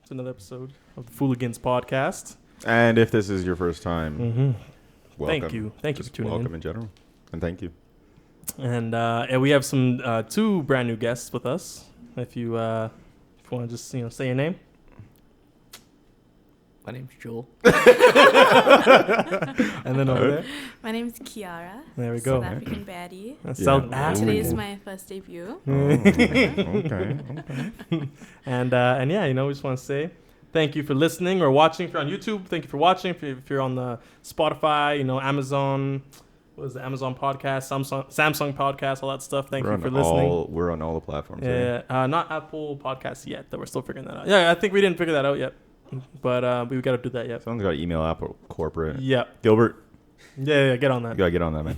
to another episode of the Fooligans podcast. And if this is your first time, welcome. Thank you for tuning welcome in general, and thank you. And we have some two brand new guests with us. If you want to just say your name. My name's Joel. And then over there. My name's Kiara. There we go. South African baddie. South Today is African. my first debut. Okay. And yeah, we just want to say thank you for listening or watching. If you're on YouTube, thank you for watching. If you're on the Spotify, Amazon, what is the Amazon podcast, Samsung podcast, all that stuff. Thank you for listening. We're on all the platforms. Yeah, not Apple Podcasts yet. That we're still figuring that out. Yeah, I think we didn't figure that out yet, but we got to do that yet. Someone's got to email Apple corporate. Yeah, Gilbert. Yeah, get on that. You gotta get on that, man.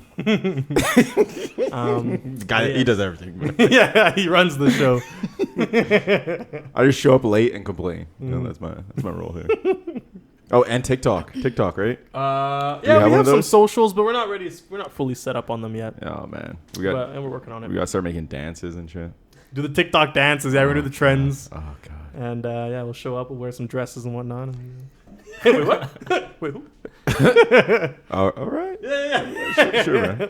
Guy, he does everything. Yeah, he runs the show. I just show up late and complain. That's my role here. Oh, and TikTok, right? Yeah, we have some socials, but we're not ready. We're not fully set up on them yet. Oh man, and we're working on it. We gotta start making dances and shit. Do the TikTok dances. Yeah, we're gonna do the trends. Oh god. And we'll show up. We'll wear some dresses and whatnot. Wait, what? Wait, who? All right. Yeah. Sure, man.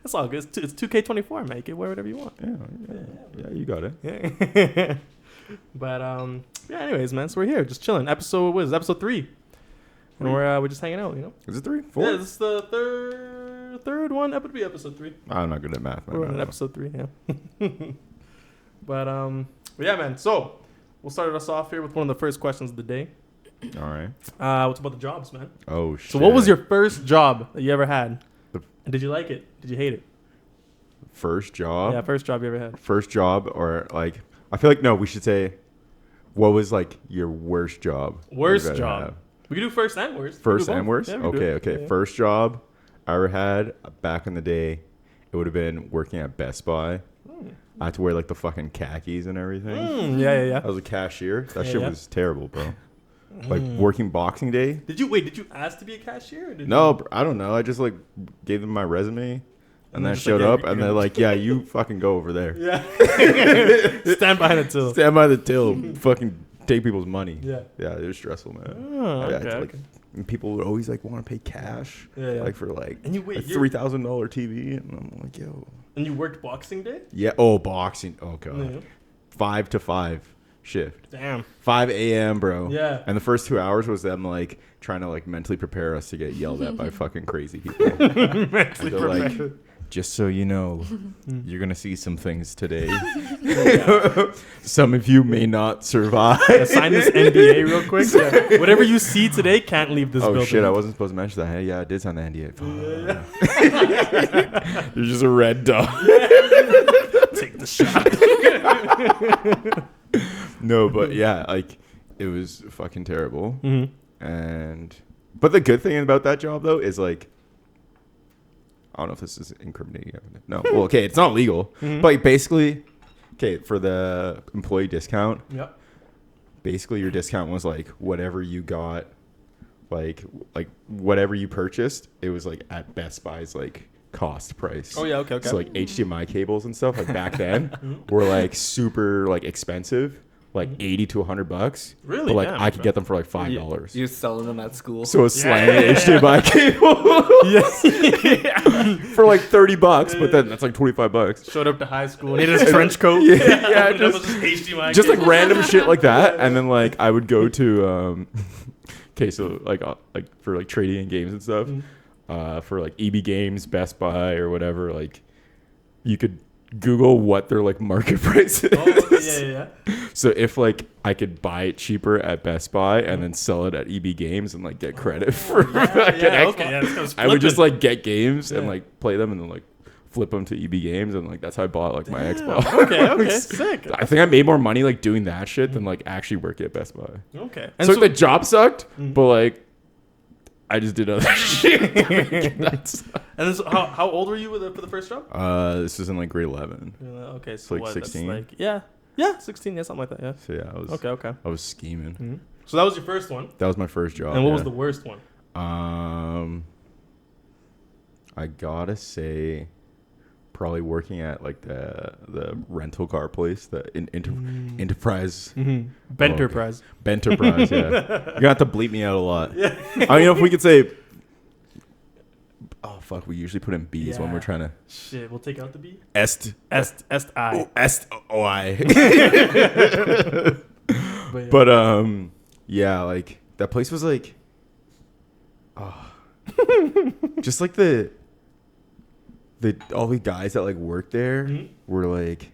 That's all good. It's 2K24, man. You can wear whatever you want. Yeah, you got it. Yeah. But anyways, man. So we're here, just chilling. Episode 3, and we're just hanging out. Is it 3? 4? Yeah, this is the third one. That would be episode 3. I'm not good at math. We're on episode 3. Yeah. But yeah, man. So we'll start us off here with one of the first questions of the day. All right. What's about the jobs, man? Oh shit. So what was your first job that you ever had? And did you like it? Did you hate it? First job? Yeah, first job you ever had. First job, or like, I feel like we should say, what was like your worst job? Worst job. We can do first and worst. First and worst? Yeah, okay. Yeah. First job I ever had back in the day, it would have been working at Best Buy. I had to wear like the fucking khakis and everything. Yeah. I was a cashier. That shit was terrible, bro. Like working Boxing Day. Did you ask to be a cashier? No, I don't know. I just like gave them my resume, and then I showed up, and they're like, "Yeah, you fucking go over there. Yeah, stand behind the till. Stand by the till. Fucking take people's money." Yeah, it was stressful, man. Oh, okay. And people would always like want to pay cash, like for like a $3,000 TV, and I'm like, "Yo." And you worked Boxing Day? Yeah. Oh, boxing. Oh god. Yeah. 5 to 5. Shift. Damn. 5 a.m., bro. Yeah. And the first 2 hours was them like trying to like mentally prepare us to get yelled at by fucking crazy people. Mentally prepared. Like, just so you know, you're gonna see some things today. Some of you may not survive. Sign this NDA real quick. Yeah. Whatever you see today can't leave this building. Oh shit! I wasn't supposed to mention that. Hey, yeah, I did sign the NDA. Yeah. You're just a red dog. Take the shot. No, but yeah, like it was fucking terrible. Mm-hmm. But the good thing about that job though is like, I don't know if this is incriminating. No, well, okay, it's not legal, but like, basically, okay, for the employee discount. Yep. Basically, your discount was like whatever you got, like whatever you purchased. It was like at Best Buy's like cost price. Oh yeah, okay. So like HDMI cables and stuff like back then were like super like expensive, like $80 to $100. Really? But like damn, I could get them for like $5. You're selling them at school. So a slamming HDMI cable for like $30, but then that's like $25. Showed up to high school and he had his trench coat. Yeah, just HDMI just like random shit like that. And then like I would go to okay, so like for like trading in games and stuff. For like EB Games, Best Buy, or whatever, like you could Google what their like market price is. Oh, yeah. So if like I could buy it cheaper at Best Buy and then sell it at EB Games and like get credit for I would just like get games and like play them and then like flip them to EB Games, and like that's how I bought like my Xbox. Okay, sick. I think I made more money like doing that shit than like actually working at Best Buy. Okay. And so the job sucked, but like I just did other shit. And this, how old were you for the first job? This is in like grade 11. Okay, so like 16. Like, yeah, 16, something like that. Yeah. So yeah, I was okay. I was scheming. Mm-hmm. So that was your first one. That was my first job. And what was the worst one? I gotta say, probably working at like the rental car place, the Enterprise. Benterprise. Benterprise, yeah. You're gonna have to bleep me out a lot. Yeah. I don't know if we could say. Oh fuck! We usually put in B's when we're trying to. Shit, we'll take out the B. Est I. I. But, But yeah, like that place was like, just like the all the guys that like worked there were like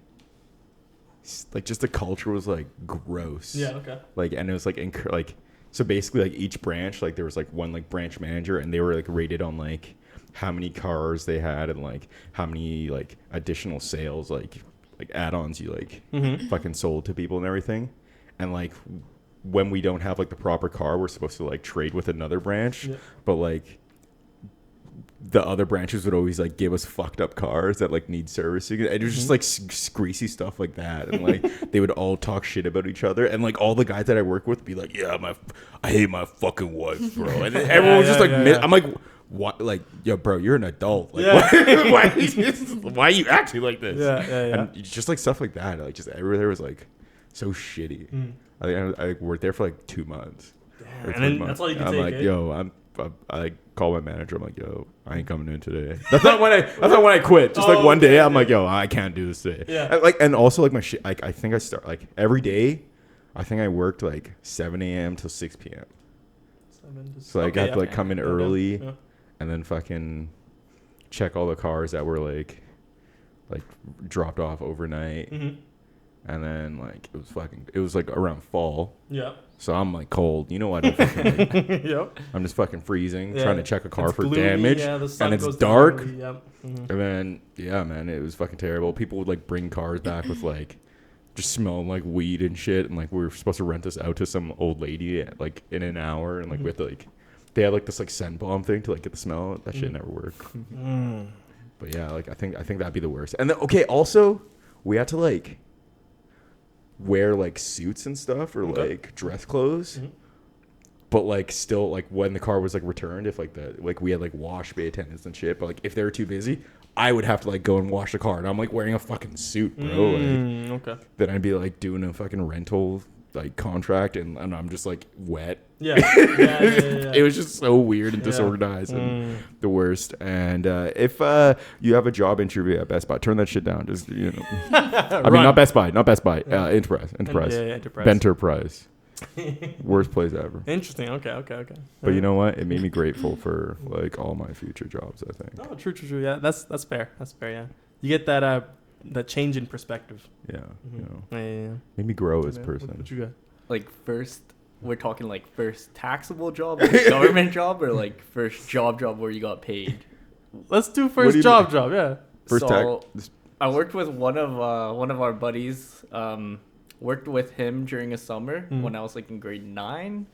just the culture was like gross. Yeah. Okay. Like, and it was like so basically like each branch, like there was like one like branch manager, and they were like rated on like how many cars they had and like how many like additional sales like add-ons you like fucking sold to people and everything. And like when we don't have like the proper car, we're supposed to like trade with another branch, but like the other branches would always like give us fucked up cars that like need servicing. It was just like greasy stuff like that, and like they would all talk shit about each other, and like all the guys that I work with would be like, yeah, I hate my fucking wife, bro, and everyone was just like I'm like, what? Like, yo, bro, you're an adult. Like, why are you acting like this? Yeah. And just like stuff like that, like just everywhere there was like so shitty. I think I worked there for like 2 months. Damn. And then that's all you can take. I'm like, yo, I call my manager. I'm like, yo, I ain't coming in today. That's not when I quit. Just like one day, I'm like, yo, I can't do this today. Yeah. And also like my shit. Like I think I start like every day. I think I worked like 7 a.m. till 6 p.m. So I got to like come in early, and then fucking check all the cars that were like dropped off overnight. And then like it was like around fall. Yeah. So I'm like cold. You know I don't fucking like, Yep. I'm just fucking freezing trying to check a car for gloomy, damage. Yeah, the sun and it's goes dark. down early, yep. And then man, it was fucking terrible. People would like bring cars back with like just smelling like weed and shit, and like we were supposed to rent this out to some old lady like in an hour, and like with like they had like this like scent bomb thing to like get the smell. That shit never worked. But yeah, like I think that'd be the worst. And then also we had to like wear like suits and stuff or like dress clothes, but like still like when the car was like returned, if like we had like wash bay attendants and shit, but like if they were too busy, I would have to like go and wash the car, and I'm like wearing a fucking suit, bro. Then I'd be like doing a fucking rental like contract, and I'm just like wet. Yeah. It was just so weird and disorganized and the worst. And if you have a job interview at Best Buy, turn that shit down. Just I mean, not Best Buy. Enterprise. Benterprise. Worst place ever. Interesting. Okay. But you know what? It made me grateful for like all my future jobs, I think. Oh, true. Yeah, that's fair. Yeah, you get that change in perspective. Yeah. Yeah. Made me grow as a person. What you got? Like we're talking like first taxable job, like government job, or like first job where you got paid. Let's do first job. Yeah. First I worked with one of our buddies. Worked with him during a summer when I was like in grade 9.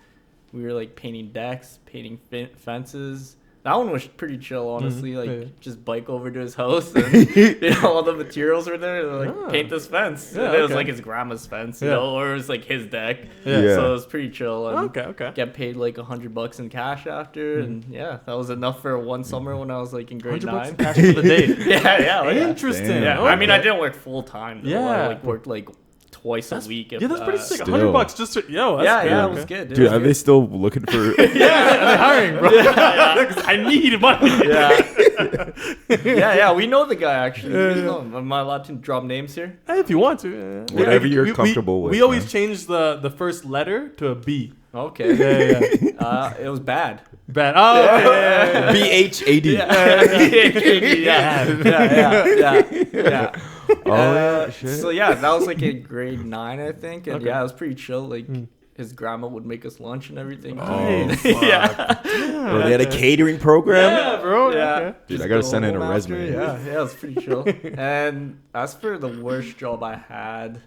We were like painting decks, painting fences. That one was pretty chill, honestly. Just bike over to his house, and all the materials were there. Like paint this fence. And it was like his grandma's fence, you know, or it was like his deck. Yeah. So it was pretty chill. And okay. Get paid like $100 in cash after, and that was enough for one summer when I was like in grade 9. $100 in cash for the day. Yeah. Interesting. Damn. Yeah. I mean, I didn't work full time. Yeah. I like worked like twice a week. Yeah, that's pretty sick. Still. $100 just to, that's it was good. Dude, are they still looking for? They're hiring, bro. I need money. Yeah. We know the guy actually. Am I allowed to drop names here? Hey, if you want to. Whatever you're comfortable with. We always change the first letter to a B. Okay. Yeah. It was bad. Bad. Oh, okay. BHAD. Yeah. Shit. So that was like in grade 9, I think, and it was pretty chill. Like his grandma would make us lunch and everything. Nice. Bro, they had a catering program. Yeah, bro. Yeah. Okay. Dude, I gotta send in a resume. Yeah, it was pretty chill. And as for the worst job I had,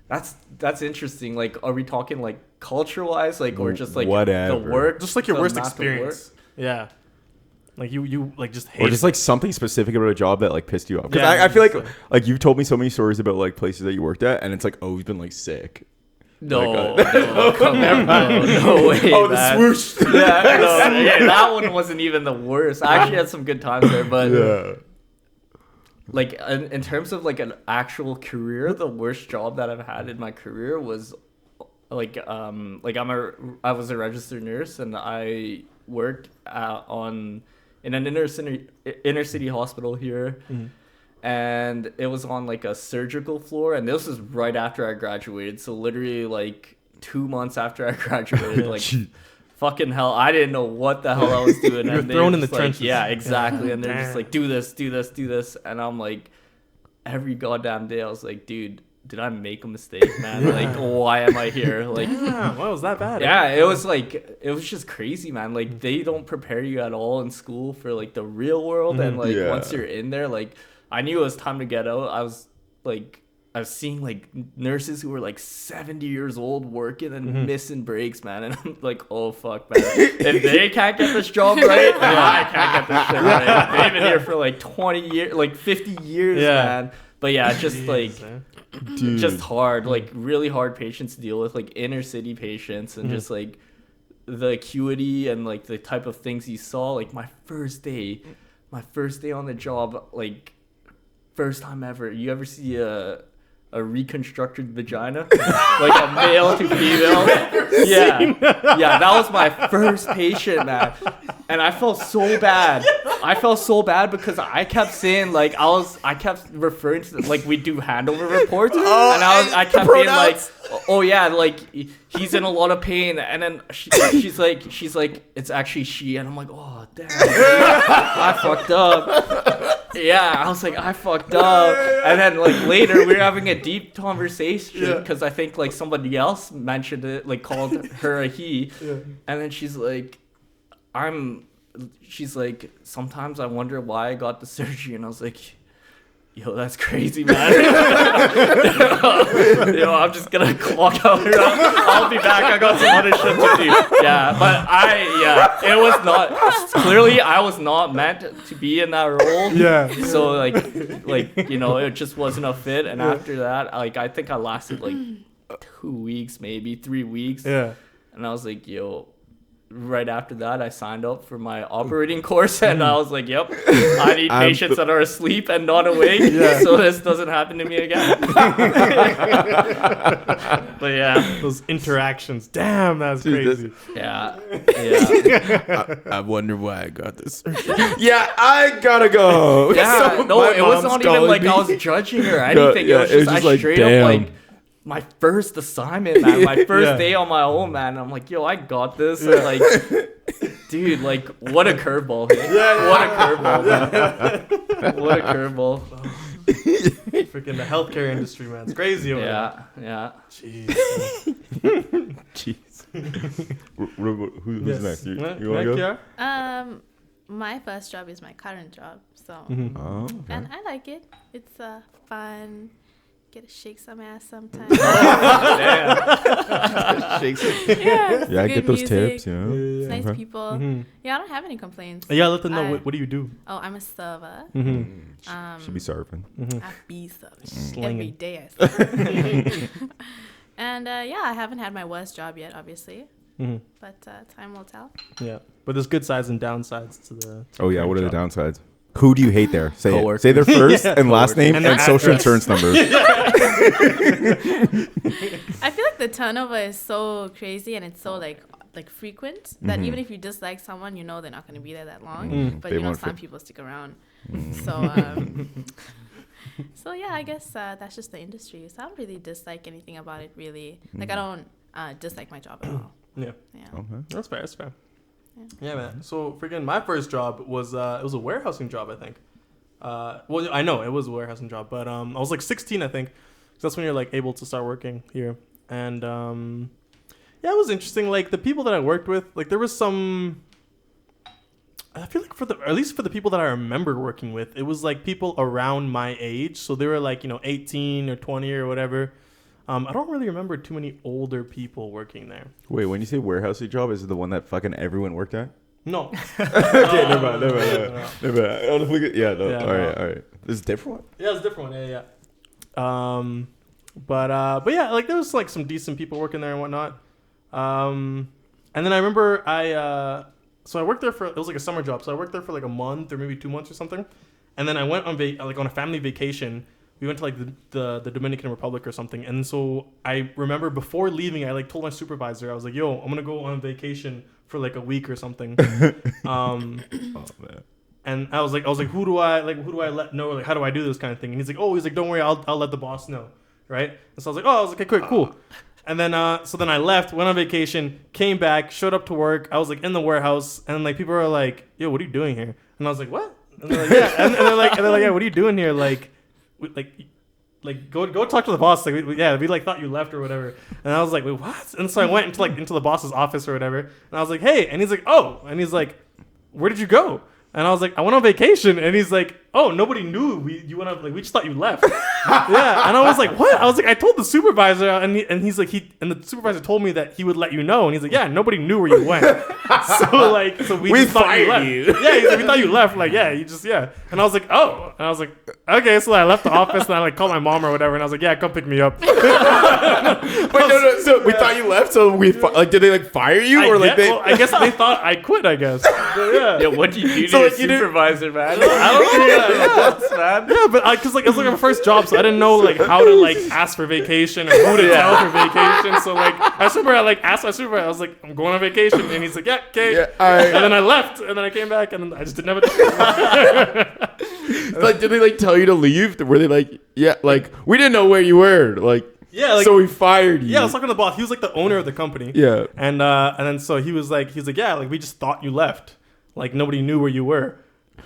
that's interesting. Like, are we talking like culture-wise, like, or just like whatever. the work, just like your worst experience? Yeah. Like you like just hate or just like something specific about a job that like pissed you off. Because Yeah, I feel like you've told me so many stories about like places that you worked at, and it's like always been like sick. No, come on, no way. Oh, the man. swoosh. That one wasn't even the worst. I actually had some good times there, but like in terms of like an actual career, the worst job that I've had in my career was like I was a registered nurse, and I worked in an inner city hospital here. And it was on like a surgical floor, and this was right after I graduated, so literally like 2 months after I graduated. Like fucking hell, I didn't know what the hell I was doing. You were And they thrown were in the just like, trenches. yeah, exactly. And they're just Damn. like, do this, and I'm like, every goddamn day I was like, dude, did I make a mistake, man? Like, why am I here? Like, Damn, why was that bad? yeah, it was just crazy, man. Like, they don't prepare you at all in school for like the real world. And like Yeah. once you're in there, like, I knew it was time to get out. I was seeing like nurses who were like 70 years old working and missing breaks, man. And I'm like, oh fuck, man. If they can't get this job right, I can't get this shit right. They've been here for like 20 years, like 50 years, man. But yeah, it's just like, Dude. just hard, like really hard patients to deal with, like inner city patients, and just like the acuity and like the type of things you saw. Like my first day on the job, like first time ever, you ever see a reconstructed vagina, like a male to female? Yeah, that was my first patient, man. And I felt so bad. Because I kept saying, like, I kept referring to, like, we do handover reports, and I kept being like, oh yeah, like he's in a lot of pain, and then she's like, it's actually she, and I'm like, oh damn, I fucked up. Yeah, I was like, I fucked up. And then like later we were having a deep conversation because I think like somebody else mentioned it, like called her a he, and then she's like, sometimes I wonder why I got the surgery, and I was like, yo, that's crazy, man. Yo, I'm just gonna walk out here. I'll be back. I got some other shit to do. Yeah, but it was not, clearly I was not meant to be in that role. Yeah. So like, you know, it just wasn't a fit. And after that, like, I think I lasted like 2 weeks, maybe 3 weeks. Yeah. And I was like, yo, right after that, I signed up for my operating course, and I was like, yep, I need patients that are asleep and not awake, so this doesn't happen to me again. But yeah. Those interactions. Damn, that's crazy. Yeah. I wonder why I got this. Yeah, I gotta go. Yeah, So no, my it was mom's not even calling like me. I was judging her or anything. Yeah, it was just, I straight damn. up, like, my first assignment, man, my first day on my own, man. I'm like, yo, I got this. And like, dude, like, what a curveball. Hey? What a curveball, man. What a curveball. Freaking the healthcare industry, man. It's crazy over there. Yeah. Jeez. Jeez. Who's Yes. next? You Yeah, want to go? Kiara? My first job is my current job, so Oh, okay. and I like it. It's fun. Get to shake some ass sometimes. Damn. Yeah, Yeah, good get those music, tips, you know? It's nice Okay. people. Yeah, I don't have any complaints. Yeah, let them know. I- What do you do? Oh, I'm a server. Should be surfing. I be serving Slinging. every day. I serve. And yeah, I haven't had my worst job yet, obviously, but time will tell. Yeah, but there's good sides and downsides to the. Oh yeah, current what are the job. downsides? Who do you hate there? Say it. Coworkers. Say their first and last name And and, their social address. insurance number. I feel like the turnover is so crazy and it's so like frequent that even if you dislike someone, you know they're not going to be there that long. But They you know won't some fit. people stick around. So so yeah, I guess that's just the industry. So I don't really dislike anything about it really. Like I don't dislike my job at all. Yeah, Yeah. Okay. that's fair. That's fair. Yeah, man. So freaking my first job was it was a warehousing job, I think. Well, I know it was a warehousing job, but I was like 16, I think. 'Cause that's when you're like able to start working here, and yeah, it was interesting. Like the people that I worked with, like there was some. I feel like at least for the people that I remember working with, it was like people around my age. So they were like 18 or 20 or whatever. I don't really remember too many older people working there. Wait, when you say warehousing job, is it the one that fucking everyone worked at? No. Okay, never mind. Yeah, no. Yeah, all right. This is a different one? Yeah, it's a different one. Yeah. But yeah, like there was like some decent people working there and whatnot. And then I remember so I worked there it was like a summer job. So I worked there for like a month or maybe 2 months or something. And then I went on on a family vacation. We went to like the Dominican Republic or something. And so I remember before leaving, I like told my supervisor, I was like, yo, I'm gonna go on vacation for like a week or something. Oh man. And I was like, who do I let know? Like, how do I do this kind of thing? And he's like, don't worry, I'll let the boss know, right? And so I was like, okay, cool. And then so then I left, went on vacation, came back, showed up to work. I was like in the warehouse, and like people were like, yo, what are you doing here? And I was like, what? And they're like, yeah. And they're like, yeah, what are you doing here? Like go talk to the boss. Like, we like thought you left or whatever. And I was like, wait, what? And so I went into the boss's office or whatever. And I was like, hey. And he's like, oh. And he's like, where did you go? And I was like, I went on vacation. And he's like, oh, nobody knew we just thought you left. Yeah. And I was like, what? I was like, I told the supervisor, and he's like, and the supervisor told me that he would let you know. And he's like, yeah, nobody knew where you went. so we just thought you left. Yeah, he's like, we thought you left. Like, yeah, yeah. And I was like, oh. And I was like, okay. So I left the office and I like called my mom or whatever. And I was like, yeah, come pick me up. Wait, no. So we thought you left. So did they like fire you or like they? Well, I guess they thought I quit. I guess. But, yeah. Yeah, what'd you do to your supervisor, man? I don't know. Man. Yeah, but because like it was like my first job, so I didn't know like how to like ask for vacation or who to tell for vacation. So like I remember I like asked my supervisor, I was like, I'm going on vacation, and he's like, yeah, okay. Yeah, all right. And then I left, and then I came back, and then I just didn't have a like, did they like tell you to leave? Were they like, yeah, like we didn't know where you were, like. Yeah, like, so we fired you. Yeah, I was talking to the boss. He was like the owner of the company. Yeah. And then so he was like, yeah, like we just thought you left. Like nobody knew where you were.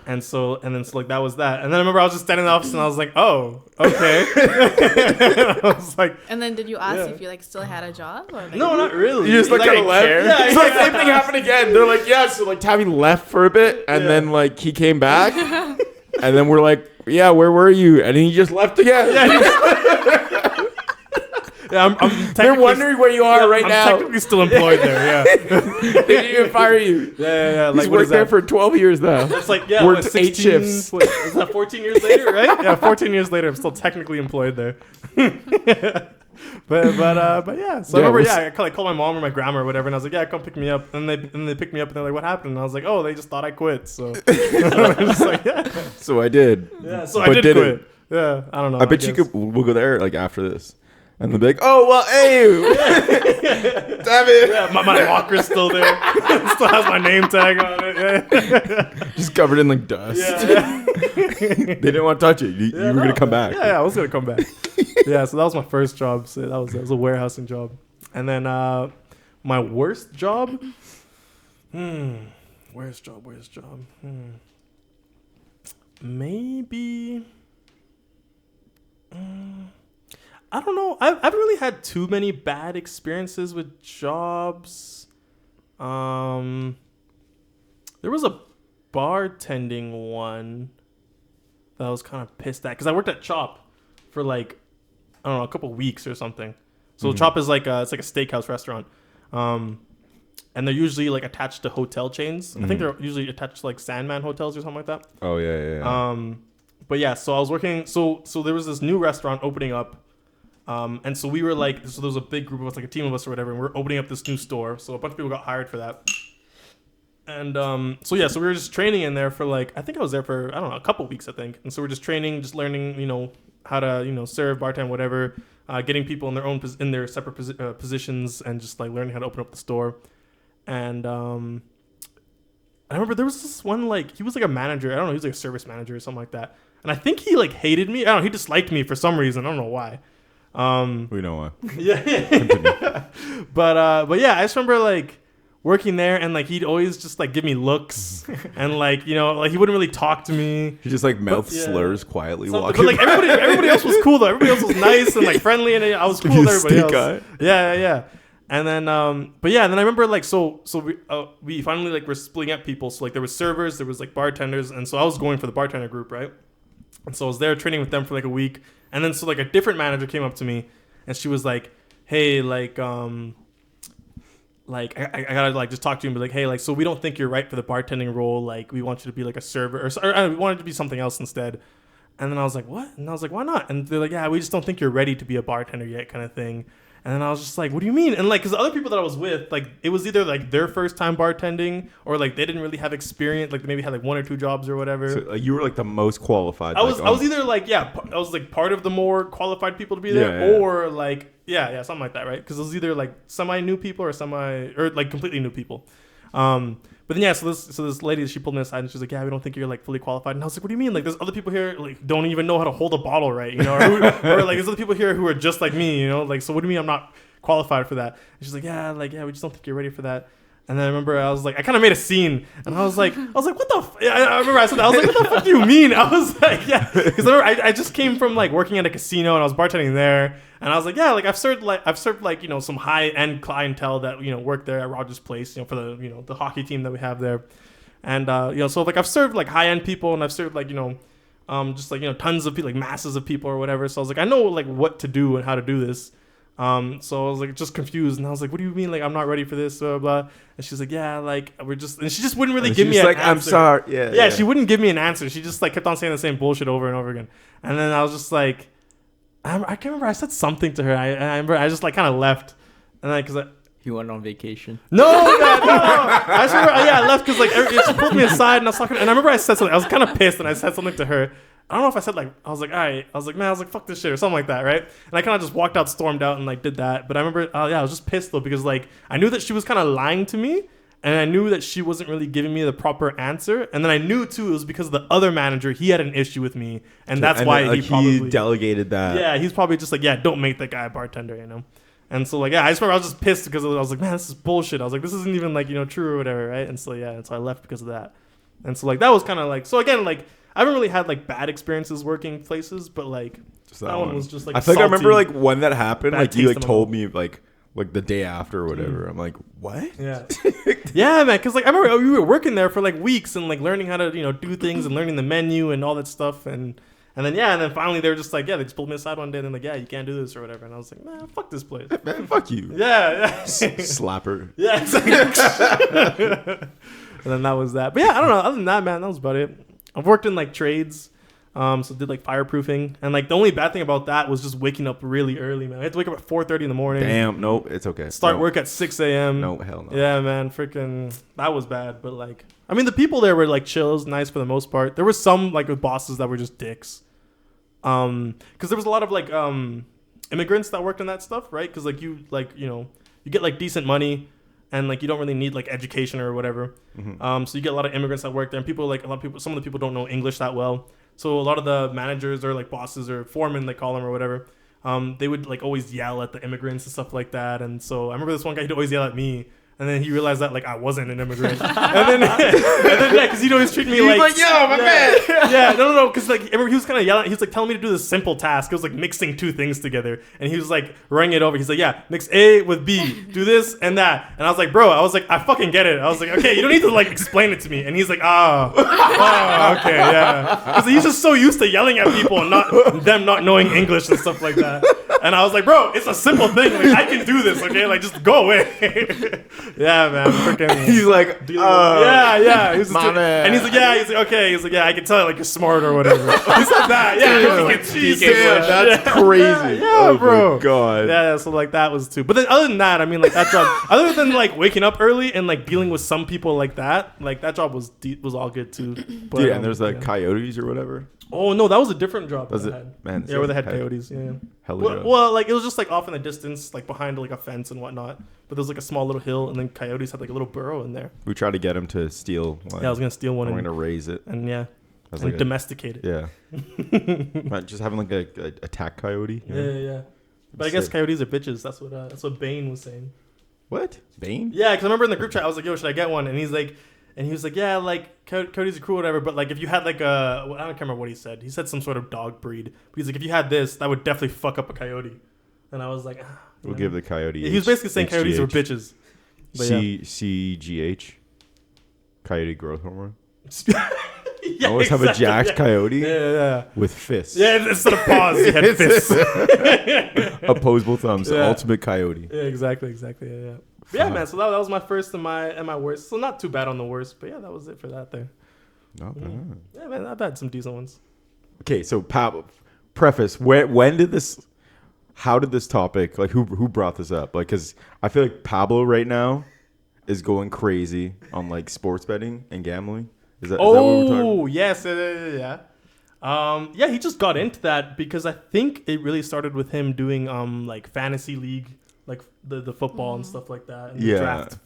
And so like that was that. And then I remember I was just standing in the office and I was like, oh, okay. I was like, and then did you ask if you like still had a job? Or, like, no, not really. You just like kind of left. Yeah, so like same thing happened again. They're like, yeah. So like Tabby left for a bit, and then like he came back, and then we're like, yeah, where were you? And he just left again. Yeah, I'm they're wondering where you are right now. I'm technically still employed there, yeah. They didn't even fire you. Yeah. He's worked there for 12 years now. It's like, worked 8 shifts. Is that 14 years later, right? Yeah, 14 years later, I'm still technically employed there. But yeah. So I remember, I called my mom or my grandma or whatever, and I was like, yeah, come pick me up. And they picked me up, and they're like, what happened? And I was like, oh, they just thought I quit. So I was just like, yeah. So I did. Yeah, so I did quit. Yeah, I don't know. I bet you could. We'll go there like after this. And they'll be like, oh, well, hey. Damn it. Yeah, my locker's still there. It still has my name tag on it. Yeah. Just covered in like dust. Yeah. They didn't want to touch it. You were going to come back. Yeah, I was going to come back. Yeah, so that was my first job. So that was a warehousing job. And then my worst job? Worst job? Maybe... I don't know. I haven't really had too many bad experiences with jobs. There was a bartending one that I was kind of pissed at because I worked at Chop for like, I don't know, a couple weeks or something. So Chop is like it's like a steakhouse restaurant, and they're usually like attached to hotel chains. I think they're usually attached to like Sandman hotels or something like that. Oh yeah. But yeah, so I was working. So there was this new restaurant opening up. And so we were like, so there was a big group of us, like a team of us or whatever, and we're opening up this new store. So a bunch of people got hired for that. And so we were just training in there for like, I think I was there for, I don't know, a couple weeks, I think. And so we're just training, just learning, how to, serve, bartend, whatever, getting people in their separate positions and just like learning how to open up the store. And I remember there was this one, like, he was like a manager. I don't know, he was like a service manager or something like that. And I think he like hated me. I don't know, he disliked me for some reason. I don't know why. We know why. Yeah. But yeah, I just remember like working there and like he'd always just like give me looks and like like he wouldn't really talk to me. He just like mouth slurs quietly walking. But like everybody else was cool though. Everybody else was nice and like friendly, and I was cool with everybody else. Yeah. And then but yeah, and then I remember like so we finally like were splitting up people. So like there was servers, there was like bartenders, and so I was going for the bartender group, right? And so I was there training with them for like a week. And then so like a different manager came up to me and she was like, hey, like I gotta like just talk to you and be like, hey, like, so we don't think you're right for the bartending role. Like we want you to be like a server or we wanted to be something else instead. And then I was like, what? And I was like, why not? And they're like, yeah, we just don't think you're ready to be a bartender yet, kind of thing. And then I was just like, what do you mean? And like, because the other people that I was with, like, it was either like their first time bartending or like they didn't really have experience. Like, they maybe had like 1 or 2 jobs or whatever. So, you were like the most qualified. I was either like, I was like part of the more qualified people to be there, or like, something like that, right? Because it was either like semi-new people or like completely new people. But then so this lady, she pulled me aside and she's like, we don't think you're like fully qualified. And I was like, what do you mean? Like, there's other people here like don't even know how to hold a bottle right, you know, or like there's other people here who are just like me, you know, like, so what do you mean I'm not qualified for that? And she's like, we just don't think you're ready for that. And then I remember I was like, I kind of made a scene, and I was like, what the? I remember I said that. I was like, what the fuck do you mean? I was like, because I just came from like working at a casino and I was bartending there, and I was like, I've served you know, some high end clientele that, you know, work there at Rogers Place, you know, for the, you know, the hockey team that we have there, and you know, so like I've served like high end people, and I've served like, you know, just like, you know, tons of people, like masses of people or whatever. So I was like, I know like what to do and how to do this. So I was like just confused, and I was like, what do you mean like I'm not ready for this, blah blah blah. And she's like, like we're just, and she just wouldn't really give me an answer. I'm sorry. Yeah, she wouldn't give me an answer. She just like kept on saying the same bullshit over and over again. And then I was just like, I can't remember, I said something to her. I remember I just like kind of left, and then because You went on vacation? No, man, no. I just remember, I left because like she pulled me aside, and I was talking, and I remember I said something. I was kind of pissed, and I said something to her. I don't know if I said like, I was like, all right. I was like, man, I was like, fuck this shit or something like that, right? And I kind of just walked out, stormed out, and like did that. But I remember, I was just pissed though, because like I knew that she was kind of lying to me, and I knew that she wasn't really giving me the proper answer. And then I knew too it was because the other manager, he had an issue with me, and that's why he delegated that. Yeah, he's probably just like, don't make that guy a bartender, you know. And so like, I just remember I was just pissed because I was like, man, this is bullshit. I was like, this isn't even like, you know, true or whatever, right? And so and so I left because of that. And so like that was kind of like, so again, like I haven't really had like bad experiences working places, but like just that one was just like, I think I remember like when that happened, like you like told me like the day after or whatever. I'm like, what? Yeah. Yeah, man. Cause like I remember we were working there for like weeks and like learning how to, you know, do things and learning the menu and all that stuff. And then finally they were just like, they just pulled me aside one day and they're like, you can't do this or whatever. And I was like, man, fuck this place. Man, fuck you. Yeah. Slapper. Yeah. Exactly. And then that was that. But yeah, I don't know. Other than that, man, that was about it. I've worked in like trades. So did like fireproofing. And like the only bad thing about that was just waking up really early, man. I had to wake up at 4:30 in the morning. Damn, no, it's okay. Start work at 6 a.m. No, hell no. Yeah, man, freaking, that was bad. But like, I mean, the people there were like chill, nice for the most part. There were some like with bosses that were just dicks. Because there was a lot of like immigrants that worked in that stuff, right? Because like you get like decent money. And like you don't really need like education or whatever, so you get a lot of immigrants that work there, and people like some of the people don't know English that well. So a lot of the managers or like bosses or foremen, they call them or whatever, they would like always yell at the immigrants and stuff like that. And so I remember this one guy, he'd always yell at me. And then he realized that like I wasn't an immigrant, and then because he'd always treat me like yo, my man. Yeah, no, because like he was kind of yelling. He was like telling me to do this simple task. It was like mixing two things together, and he was like running it over. He's like, mix A with B, do this and that. And I was like, bro, I fucking get it. I was like, okay, you don't need to like explain it to me. And he's like, okay, yeah, because he's just so used to yelling at people and them not knowing English and stuff like that. And I was like, bro, it's a simple thing. Like I can do this, okay? Like just go away. Yeah, man. Freaking. He's like, yeah. He was my man. And he's like, okay. He's like, I can tell like you're smart or whatever. He said that. Yeah, that's crazy. Yeah, bro. My God. Yeah, so like that was too. But then other than that, I mean, like that job. Other than like waking up early and like dealing with some people like that job was all good too. But, dude, and there's like coyotes or whatever. Oh no, that was a different job. Was it? Man, yeah, where they had coyotes. Yeah. Well, like it was just like off in the distance, like behind like a fence and whatnot. But there was like a small little hill, and then coyotes had like a little burrow in there. We tried to get him to steal one. Yeah, I was gonna steal one. We're gonna raise it. And like domesticate it. Yeah. Just having like a attack coyote. You know? Yeah. But I guess coyotes are bitches. That's what Bane was saying. What? Bane? Yeah, because I remember in the group chat I was like, yo, should I get one? And he was like, yeah, like coyotes are cool, whatever. But like if you had like I don't remember what he said. He said some sort of dog breed. But he's like, if you had this, that would definitely fuck up a coyote. And I was like, we'll give the coyote. Yeah, he was basically saying coyotes were bitches. CGH. Coyote growth hormone. Yeah, always have a jacked coyote. Yeah. With fists. Yeah, instead of paws, he had fists. Opposable thumbs. Yeah. Ultimate coyote. Yeah, exactly. Yeah. Yeah, man. So that was my first and my worst. So not too bad on the worst, but yeah, that was it for that there. Not bad. Yeah, man. I've had some decent ones. Okay, so preface. When did this? how did this topic, like, who brought this up? Like, because I feel like Pablo right now is going crazy on, like, sports betting and gambling. Is that what we're talking about? Oh, yes. Yeah, he just got into that because I think it really started with him doing like fantasy league, like the football and stuff like that, and the draft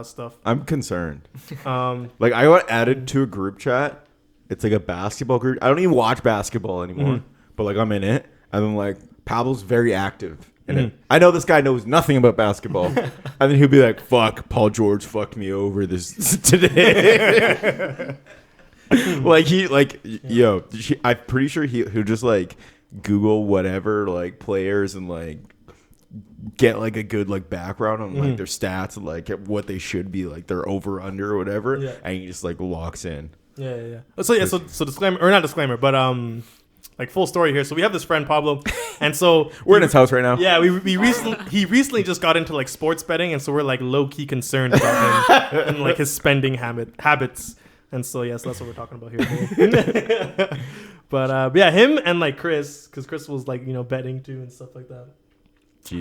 stuff. I'm concerned. Like, I got added to a group chat. It's like a basketball group. I don't even watch basketball anymore, but like I'm in it, and then like Pablo's very active in it. I know this guy knows nothing about basketball, and then he'll be like, "Fuck, Paul George fucked me over this today." Like I'm pretty sure he'll just like Google whatever like players and like get like a good like background on like their stats and like what they should be like their over under or whatever, and he just like locks in. Yeah. So disclaimer or not disclaimer, but like full story here. So we have this friend Pablo, and so we're in his house right now. Yeah, he recently just got into like sports betting, and so we're like low key concerned about him and like his spending habits. And so yes, that's what we're talking about here. But yeah, him and like Chris, because Chris was like betting too and stuff like that. Gee.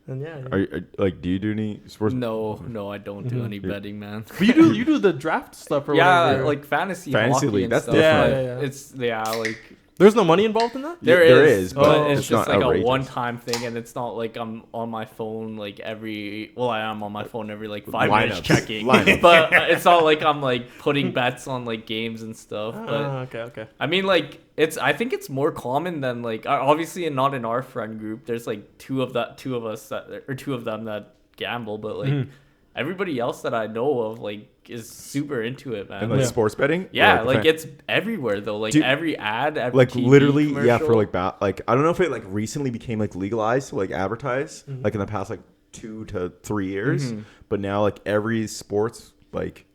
And yeah. Are like, do you do any sports? No, I don't do any betting, man. But you do the draft stuff or whatever. Like fantasy Fantasy hockey league, and that's stuff. different. Yeah, it's like there's no money involved in that? there is, but it's just not like outrageous. a one-time thing, and it's not like I'm on my phone like every. Well, I am on my phone every like 5 minutes checking, but it's not like I'm like putting bets on like games and stuff. But okay. I mean, like I think it's more common than like obviously not in our friend group. There's like two of them that gamble, but like everybody else that I know of like is super into it, man. And like sports betting? Yeah, like it's everywhere though. Like every ad, every like TV literally, commercial. yeah, for like like I don't know if it like recently became like legalized to like advertise like in the past like 2 to 3 years, but now like every sports like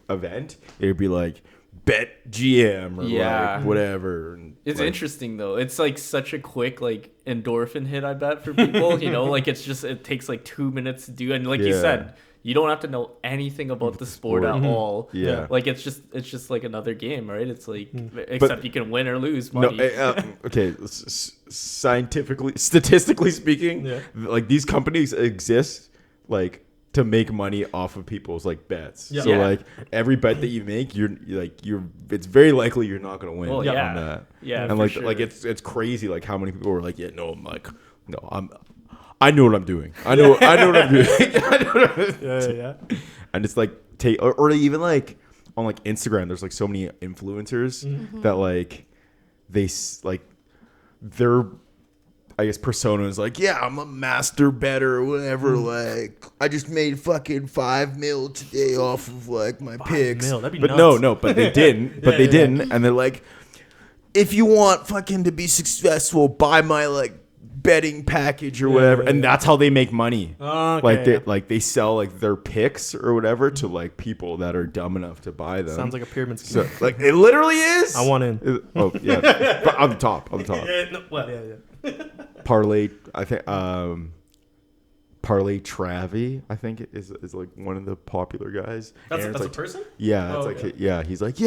event it'd be like bet GM or like whatever. And it's like, interesting though. It's like such a quick like endorphin hit, I bet, for people. Like it takes like 2 minutes to do, and like you said, you don't have to know anything about the sport at all. Yeah, like it's just like another game, right? It's like except you can win or lose money. No, okay, statistically speaking, like these companies exist like to make money off of people's like bets. So like every bet that you make, you're it's very likely you're not gonna win on that. Yeah, and like sure. like it's crazy like how many people are like, I know what I'm doing. I know what I'm doing. Yeah. And it's like or even like on like Instagram, there's like so many influencers that like they like their I guess persona is like, yeah, I'm a master bettor or whatever. Like, I just made fucking $5 million today off of like my picks. That'd be but nuts. no, but they didn't. But they didn't, and they're like, if you want fucking to be successful, buy my like betting package or whatever, and that's how they make money. Like they sell like their picks or whatever to like people that are dumb enough to buy them. Sounds like a pyramid scheme. So like it literally is. I want in. Oh yeah, on the top. Yeah. Parlay, I think. Parlay Travy, I think is like one of the popular guys. That's like, a person? Yeah, Oh, it's like he's like,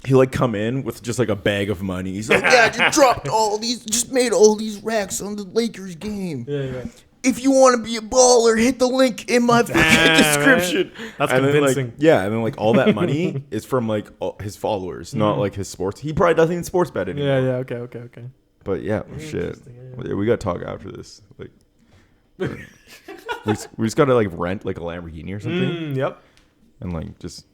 he'll like come in with just like a bag of money. He's like, I just made all these racks on the Lakers game. Yeah. If you want to be a baller, hit the link in my description. Man. That's and convincing. Then, and then like all that money is from like all his followers, not like his sports. He probably doesn't even sports bet anymore. Yeah. Okay. But yeah, shit. Yeah, we gotta talk after this. Like, we just gotta like rent like a Lamborghini or something. Yep. And like just,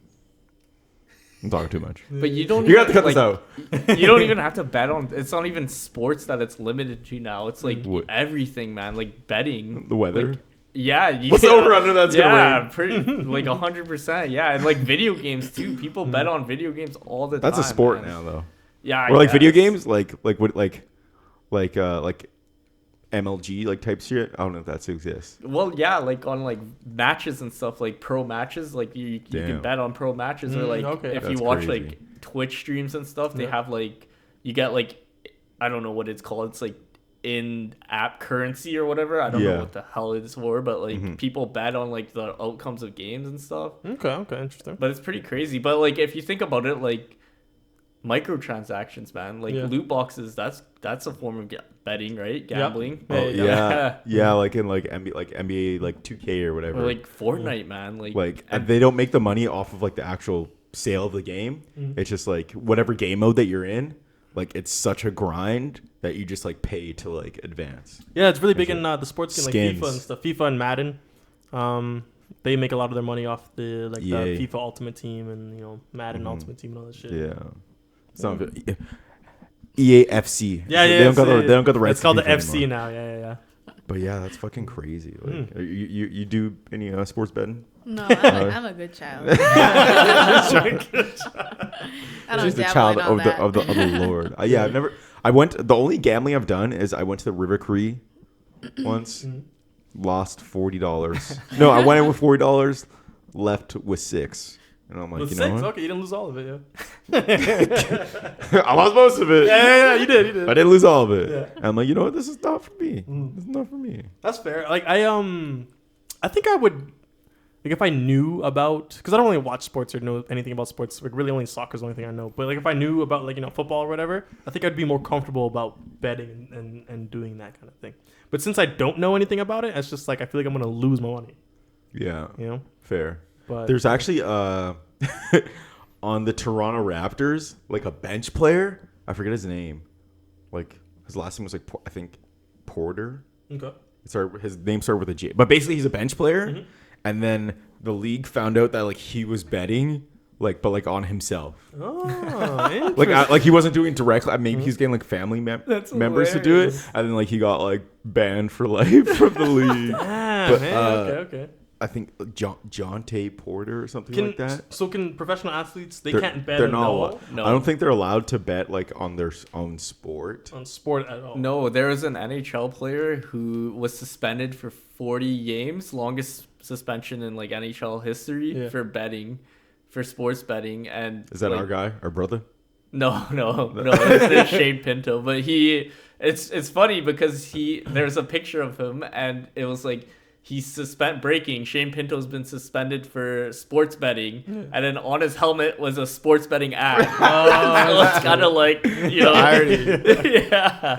I'm talking too much. But you don't. You have to cut this out. You don't even have to bet on. It's not even sports that it's limited to now. It's like everything, man. Like betting. The weather. Like, What's over under that's gonna rain? Pretty like 100%. Yeah, and like video games too. People bet on video games all the time. That's a sport man. now, though. Yeah. Or like video games, like MLG like type shit. I don't know if that still exists. Well, yeah, like on like matches and stuff, like pro matches, like you can bet on pro matches, or like if you watch crazy. like Twitch streams and stuff, they have like you get like I don't know what it's called. It's like in-app currency or whatever. I don't know what the hell it's for, but like people bet on like the outcomes of games and stuff. Okay, interesting. But it's pretty crazy. But like if you think about it, like microtransactions, man. Like loot boxes. That's a form of betting, right? Gambling. Oh yeah, like in like NBA like 2K or whatever. Or like Fortnite, man. Like and they don't make the money off of like the actual sale of the game. It's just like whatever game mode that you're in. Like it's such a grind that you just like pay to like advance. Yeah, it's really big in the sports game, like Skins. FIFA and stuff. FIFA and Madden. They make a lot of their money off the the FIFA Ultimate Team and Madden Ultimate Team and all that shit. Yeah. Some EAFC. Yeah, They don't got the rights. It's called the FIFA FC anymore. now. Yeah. But yeah, that's fucking crazy. Like, you do any sports betting? No, I'm a good child. I don't She's the dabble child in all that. of the Lord. Yeah, I've never. I went. The only gambling I've done is I went to the River Cree once, lost $40. No, I went in with $40, left with $6. And I'm like, With you six? know what? Okay, you didn't lose all of it, yeah. I lost most of it. Yeah, you did. I didn't lose all of it. Yeah. And I'm like, you know what? This is not for me. This is not for me. That's fair. Like I think I would, like if I knew about, because I don't really watch sports or know anything about sports. Like really, only soccer is the only thing I know. But like if I knew about like football or whatever, I think I'd be more comfortable about betting and doing that kind of thing. But since I don't know anything about it, it's just like I feel like I'm gonna lose my money. Yeah. Fair. But there's actually on the Toronto Raptors like a bench player. I forget his name. Like his last name was like I think Porter. Okay. His name started with a J. But basically he's a bench player. And then the league found out that like he was betting but on himself. Oh, like he wasn't doing it directly. Maybe he's getting like family members to do it, and then like he got like banned for life from the league. But, okay. I think Jonte Porter or something like that. So can professional athletes? They They're- can't bet. They're at not all? allowed. I don't think they're allowed to bet like on their own sport. On sport at all. No, there was an NHL player who was suspended for 40 games, longest suspension in like NHL history for betting, for sports betting. And Is that like, our guy, our brother? No, it's Shane Pinto. But it's funny because there's a picture of him and it was like he's breaking. Shane Pinto's been suspended for sports betting, and then on his helmet was a sports betting ad. So it's kind of like yeah.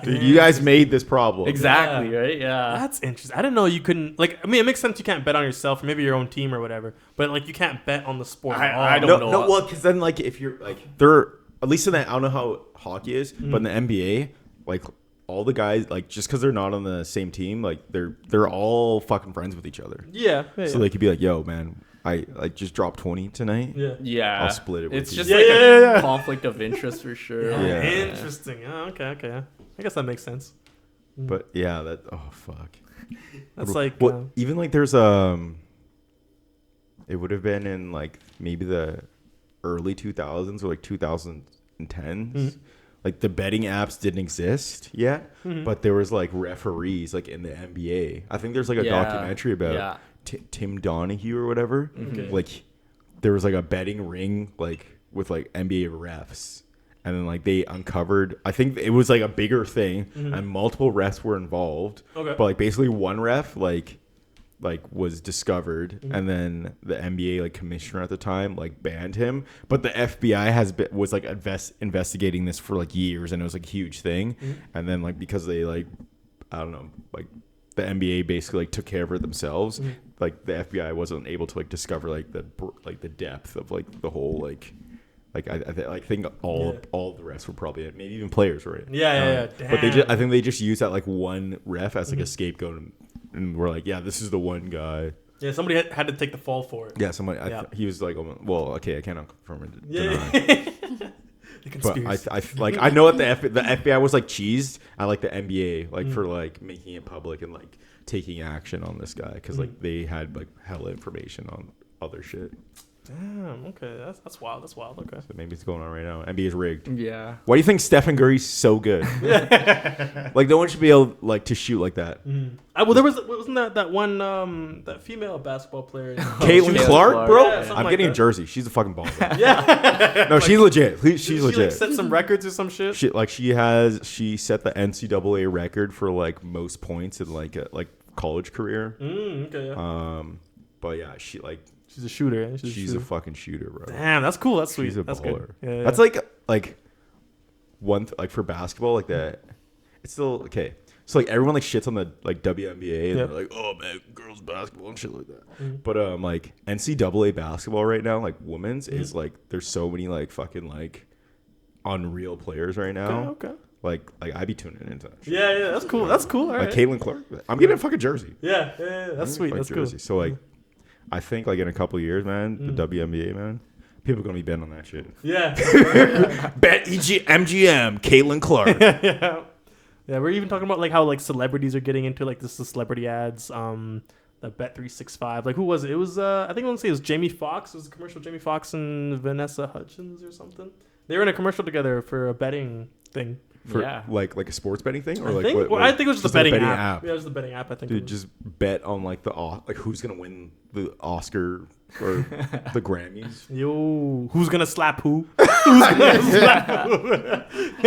Dude, you guys made this problem. Exactly, right? Yeah. That's interesting. I didn't know you couldn't, like, I mean, it makes sense you can't bet on yourself or maybe your own team or whatever, but, like, you can't bet on the sport at all. I don't know. No, well, because then, like, if you're, like, at least in that, I don't know how hockey is, but in the NBA, like, all the guys, like, just because they're not on the same team, like, they're all fucking friends with each other. Yeah. So they could be like, yo, man, I just dropped 20 tonight. Yeah. I'll split it with It's you. just a conflict of interest for sure. Yeah. Interesting. Oh, okay. I guess that makes sense. But, yeah, fuck. That's like... Well, even, like, there's, it would have been in, like, maybe the early 2000s or, like, 2010s. Like, the betting apps didn't exist yet, but there was, like, referees, like, in the NBA. I think there's, like, a documentary about Tim Donahue or whatever. Like, there was, like, a betting ring, like, with, like, NBA refs. And then, like, they uncovered... I think it was, like, a bigger thing, and multiple refs were involved. Okay. But, like, basically one ref, like was discovered, and then the NBA like commissioner at the time like banned him, but the FBI was like investigating this for like years, and it was like a huge thing. And then like because they like I don't know, like the NBA basically like took care of it themselves, like the FBI wasn't able to like discover like the depth of like the whole I think all the refs were probably maybe even players were in. Yeah. But I think they just used that like one ref as like a scapegoat, and we're like, yeah, this is the one guy. Yeah, somebody had to take the fall for it. Yeah, somebody. He was like, well, okay, I cannot confirm it. The conspiracy. But I know that the FBI was like cheesed at like the NBA like for like making it public and like taking action on this guy because like they had like hella information on other shit. Damn. Okay, that's wild. That's wild. Okay. So maybe it's going on right now. NBA's rigged. Yeah. Why do you think Stephen Curry's so good? Like no one should be able like to shoot like that. Well, wasn't that one that female basketball player? Caitlin Clark, bro. Yeah, I'm getting a jersey. She's a fucking baller. Yeah. No, she's legit. She's legit. She like set some records or some shit. She set the NCAA record for like most points in like college career. Okay. Yeah. But yeah, she's a shooter. She's a fucking shooter, bro. Damn, that's cool. That's sweet. She's a that's baller. good. Yeah. That's like like for basketball, like that. It's still okay. So like everyone like shits on the like WNBA and they're like, oh man, girls basketball and shit like that. But like NCAA basketball right now, like women's is like there's so many like fucking like unreal players right now. Okay. Like I'd be tuning into that. Shit. Yeah, that's cool. That's cool. All right. Like Caitlin Clark, I'm getting a fucking jersey. Yeah, that's sweet. That's jersey. cool. So like, I think like in a couple of years, man, the WNBA, man, people are gonna be betting on that shit. Yeah. Bet MGM, Caitlin Clark. Yeah, we're even talking about like how like celebrities are getting into like the celebrity ads. The Bet365. Like who was it? It was I think I want to say it was Jamie Foxx. It was a commercial. Jamie Foxx and Vanessa Hudgens or something. They were in a commercial together for a betting thing. For like a sports betting thing, or I like think, what, I think it was just a betting app. app. Yeah, it was the betting app. I think. Dude, just bet on like like who's gonna win the Oscar or the Grammys. Yo, who's gonna slap who? Who's gonna slap who?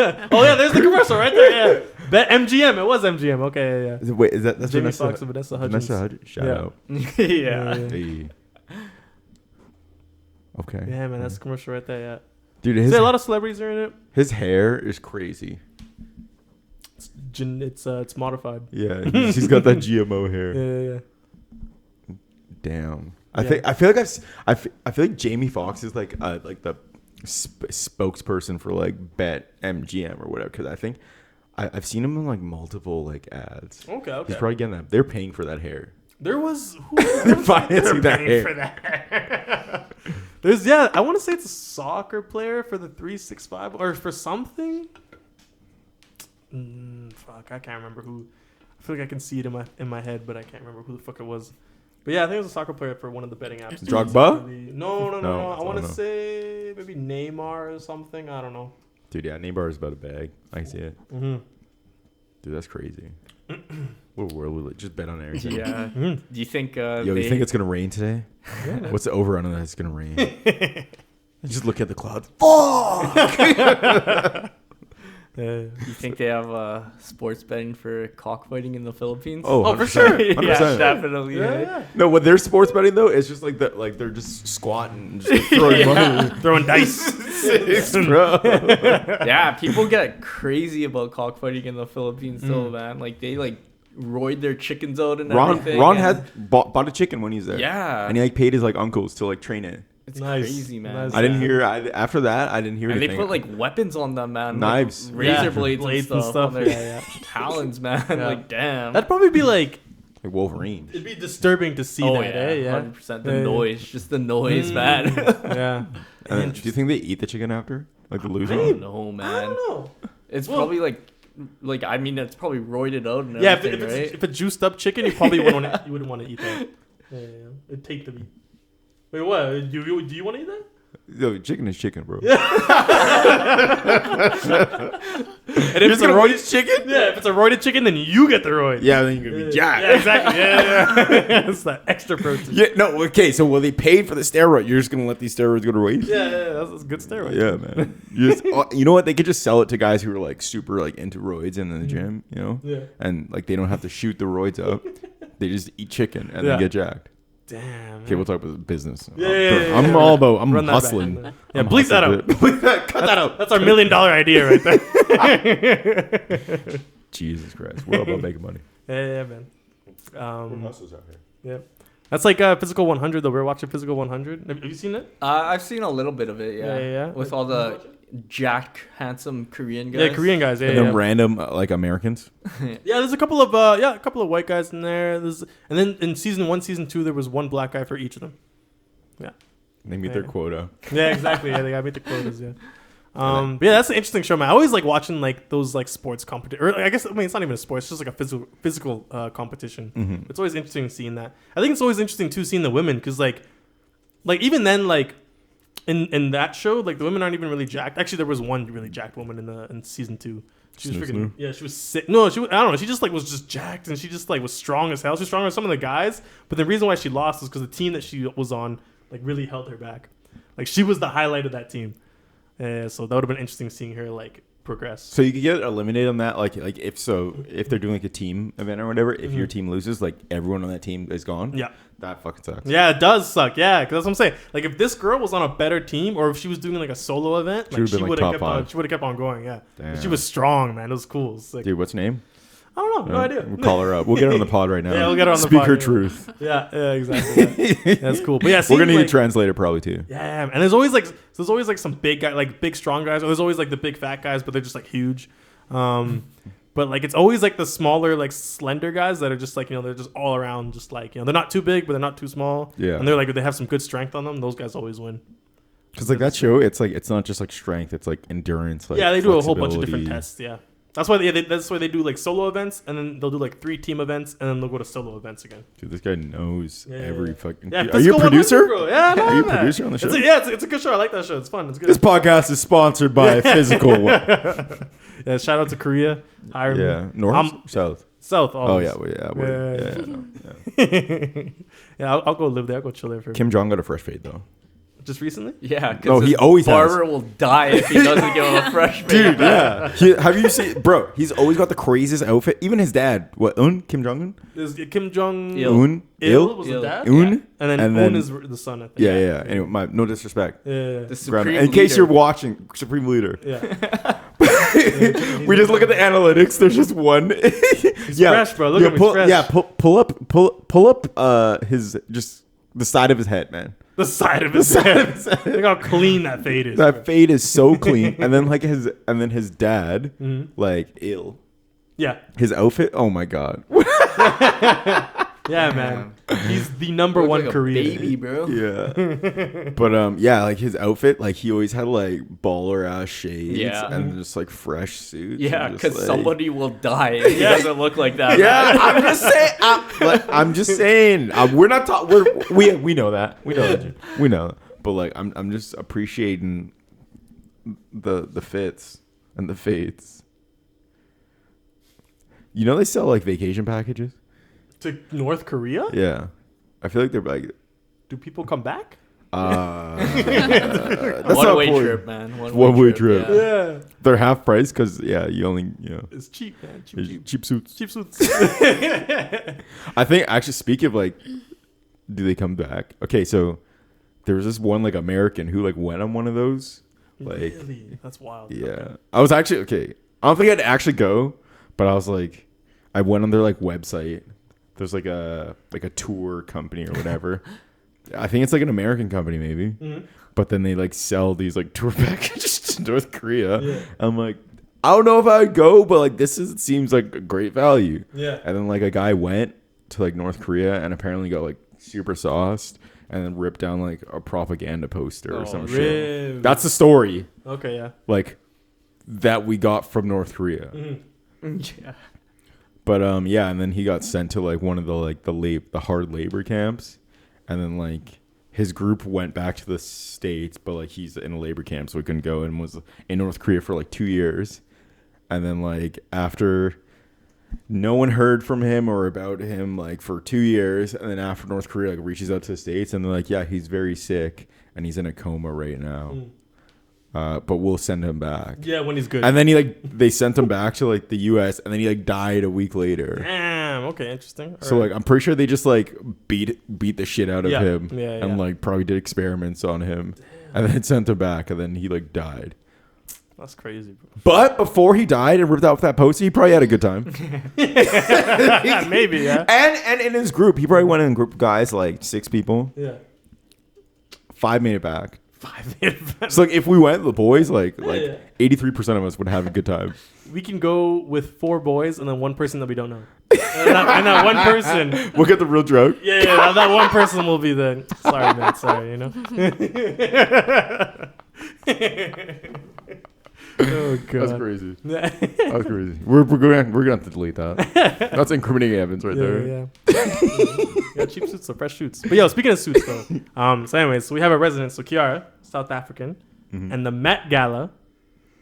Yeah. Oh yeah, there's the commercial right there. Yeah, bet MGM. It was MGM. Okay, yeah. Wait, is that's Jamie Foxx and Vanessa Hudgens? Vanessa Hudgens. Shout out. Yeah. Hey. Okay. Yeah, man, that's the commercial right there. Yeah. Dude, A lot of celebrities are in it. his hair is crazy. It's modified. Yeah, he's got that GMO hair. Yeah. Damn. Yeah. I feel like Jamie Foxx is like the spokesperson for like Bet MGM or whatever, because I think I've seen him in like multiple like ads. Okay. He's probably getting that. They're paying for that hair. There was They're financing that hair. for that. There's I want to say it's a soccer player for the 365 or for something. Fuck, I can't remember who. I feel like I can see it in my head, but I can't remember who the fuck it was. But yeah, I think it was a soccer player for one of the betting apps. Drogba? No. I want to know. say maybe Neymar or something. I don't know. Dude, yeah, Neymar is about a bag. I see it. Mm-hmm. Dude, that's crazy. What a world we live. Just bet on everything. Yeah. Mm-hmm. Do you think? Yo, you think it's gonna rain today? Yeah. What's the over under that it's gonna rain? Just look at the clouds. You think they have sports betting for cockfighting in the Philippines? Oh, for sure. 100%. Yeah, definitely. Yeah. No, when they're sports betting though, it's just like that. Like they're just squatting, and just like, throwing money. Throwing dice. Bro. Yeah, people get crazy about cockfighting in the Philippines, though, man. Like they like roid their chickens out and everything. Ron and had bought a chicken when he's there. Yeah, and he like paid his like uncles to like train it. it's Nice. crazy, man. Nice. I didn't hear. After that, I didn't hear And they anything. put like weapons on them, man. Knives. like, razor Yeah. blades and stuff. On their Yeah. talons, man. Yeah. Like damn. That'd probably be like like Wolverine. it'd be disturbing to see Oh that. yeah, Yeah. 100%. The Yeah. noise, just the noise, man. Yeah. Do you think they eat the chicken after? Like the loser? I don't know, I man. don't know. It's Well- probably like I mean, it's probably roided out and Yeah, if, everything, right? if it's juiced up chicken, you probably wouldn't want to eat that. Yeah. It'd take the meat. Wait, what? Do you want to eat that? Yo, chicken is chicken, bro. And if it's a roided chicken, if it's a roided chicken, then you get the roid. Yeah, then you're gonna be jacked. Yeah, exactly. Yeah. It's that extra protein. Yeah, no, okay, so they paid for the steroid. You're just gonna let these steroids go to waste? Yeah, that's good steroid. Yeah, man. You know what? They could just sell it to guys who are like super like into roids and in the gym, you know? Yeah. And like they don't have to shoot the roids up. They just eat chicken and Yeah. then get jacked. Damn. Okay, we'll talk about business. Yeah. I'm all about. I'm Run that back. hustling. Yeah, I'm bleep that hustling. out. Cut that out. That's our $1 million idea right there. Jesus Christ, we're all about making money. Yeah, man. hustlers out here. Yeah. That's like Physical 100 though. We're watching Physical 100. Have you seen it? I've seen a little bit of it, yeah. Yeah. With all the jacked, handsome Korean guys. Yeah, Korean guys. Yeah, And yeah. then random like Americans. Yeah, there's a couple of white guys in there. And then in season 1, season 2, there was one black guy for each of them. Yeah. They meet their quota. Yeah, exactly. Yeah, they gotta meet the quotas. Yeah. But yeah, that's an interesting show, man. I always like watching like those like sports competition. Or I guess it's not even a sport. It's just like a physical competition. Mm-hmm. It's always interesting seeing that. I think it's always interesting too seeing the women because like even then like in that show like the women aren't even really jacked. Actually, there was one really jacked woman in season 2. She was freaking she was sick. No, I don't know. She just like was just jacked and she just like was strong as hell. She was stronger than some of the guys. But the reason why she lost is because the team that she was on like really held her back. Like she was the highlight of that team. So that would have been interesting seeing her like progress. So you could get eliminated on that, like if they're doing like a team event or whatever. If your team loses, like everyone on that team is gone. Yeah. That fucking sucks. Yeah, it does suck. Yeah, because that's what I'm saying. Like, if this girl was on a better team, or if she was doing like a solo event, like, she would have kept on. She would have kept on going. Yeah, she was strong, man. It was cool. It was like, dude, what's her name? I don't know. No idea. We'll call her up. We'll get her on the pod right now. Yeah, we'll get her on the Speak pod. her truth. Yeah, exactly. Yeah. That's cool. But yeah, We're gonna need like, a translator probably too. Yeah, and there's always like some big guy, like big strong guys. Or there's always like the big fat guys, but they're just like huge. But like it's always like the smaller, like slender guys that are just like, they're just all around, just like, they're not too big, but they're not too small. Yeah, and they're like, they have some good strength on them. Those guys always win. Because like that show, it's like it's not just like strength, it's like endurance. Like, yeah, they do a whole bunch of different tests. Yeah. That's why they do like solo events, and then they'll do like 3 team events, and then they'll go to solo events again. Dude, this guy knows every fucking. Yeah, are you a producer? Yeah, no, are you a producer on the show? It's a good show. I like that show. It's fun. It's good. This podcast is sponsored by Physical. Yeah, shout out to Korea. Hire me. Yeah, north, south. South. Always. Oh yeah, yeah. I'll go live there. I'll go chill there for. Kim Jong got a fresh fade though. Just recently? Yeah. No, he always barber has. will die if he doesn't give him a fresh fade. Dude, yeah. Have you seen, bro? He's always got the craziest outfit. Even his dad, Kim Jong Un. Is Kim Jong Il was the dad? Un, yeah. and then Un is the son. I think. Yeah. Anyway, no disrespect. Yeah. The supreme in case leader. you're watching, supreme leader. Yeah. We just look at the analytics. There's just one. He's fresh, bro. Look at him. He's fresh. Yeah, pull up his just the side of his head, man. The side of his head. Look how clean that fade is. That fade is so clean. And then his dad, like ill. Yeah. His outfit, oh my god. Yeah, man. He's the number one like Korean. Baby, bro. Yeah. But yeah, like his outfit, like he always had like baller ass shades and just like fresh suits. Yeah, because like, somebody will die if he doesn't look like that. Yeah, I'm just saying. I'm just saying. We're not talking. We know that. We know that. We know. But like, I'm just appreciating the fits and the fades. You know they sell like vacation packages to North Korea? Yeah, I feel like they're like. Do people come back? That's One-way trip, man. One-way trip. Yeah. They're half price because you only It's cheap, man. cheap suits. Cheap suits. I think actually speaking of like, do they come back? Okay, so there was this one like American who like went on one of those. Like, really? That's wild. Yeah, Okay. I was actually okay. I don't think I'd actually go, but I was like, I went on their like website. There's like a tour company or whatever. I think it's like an American company maybe. Mm-hmm. But then they like sell these like tour packages to North Korea. Yeah. I'm like, I don't know if I would go, but like seems like a great value. Yeah. And then like a guy went to like North Korea and apparently got like super sauced and then ripped down like a propaganda poster or some shit. That's the story. Okay, yeah. Like that we got from North Korea. Mm-hmm. Yeah. But yeah, and then he got sent to like one of the hard labor camps, and then like his group went back to the States, but like he's in a labor camp, so he couldn't go, and was in North Korea for like 2 years, and then like after no one heard from him or about him like for 2 years, and then after North Korea like reaches out to the States, and they're like, yeah, he's very sick and he's in a coma right now. But we'll send him back. Yeah, when he's good. And then they sent him back to like the U.S. and then he like died a week later. Damn. Okay, interesting. All so right. like I'm pretty sure they just like beat the shit out of him. Yeah, and like probably did experiments on him. Damn. And then sent him back and then he like died. That's crazy, bro. But before he died and ripped off that poster, he probably had a good time. Maybe, yeah. And in his group, he probably went in a group of guys like 6 people. Yeah. 5 made it back. 5 minutes. So like if we went, the boys, like 83% of us would have a good time. We can go with 4 boys and then 1 person that we don't know. and that one person. We'll get the real drunk. Yeah. That one person will be the. Sorry, man. Sorry, you know. Oh god. That's crazy. That's crazy. We're gonna have to delete that. That's incriminating evidence right there. Yeah, cheap suits or fresh suits. But yo, speaking of suits though. So anyways, so we have a resident, so Kiara, South African, and the Met Gala.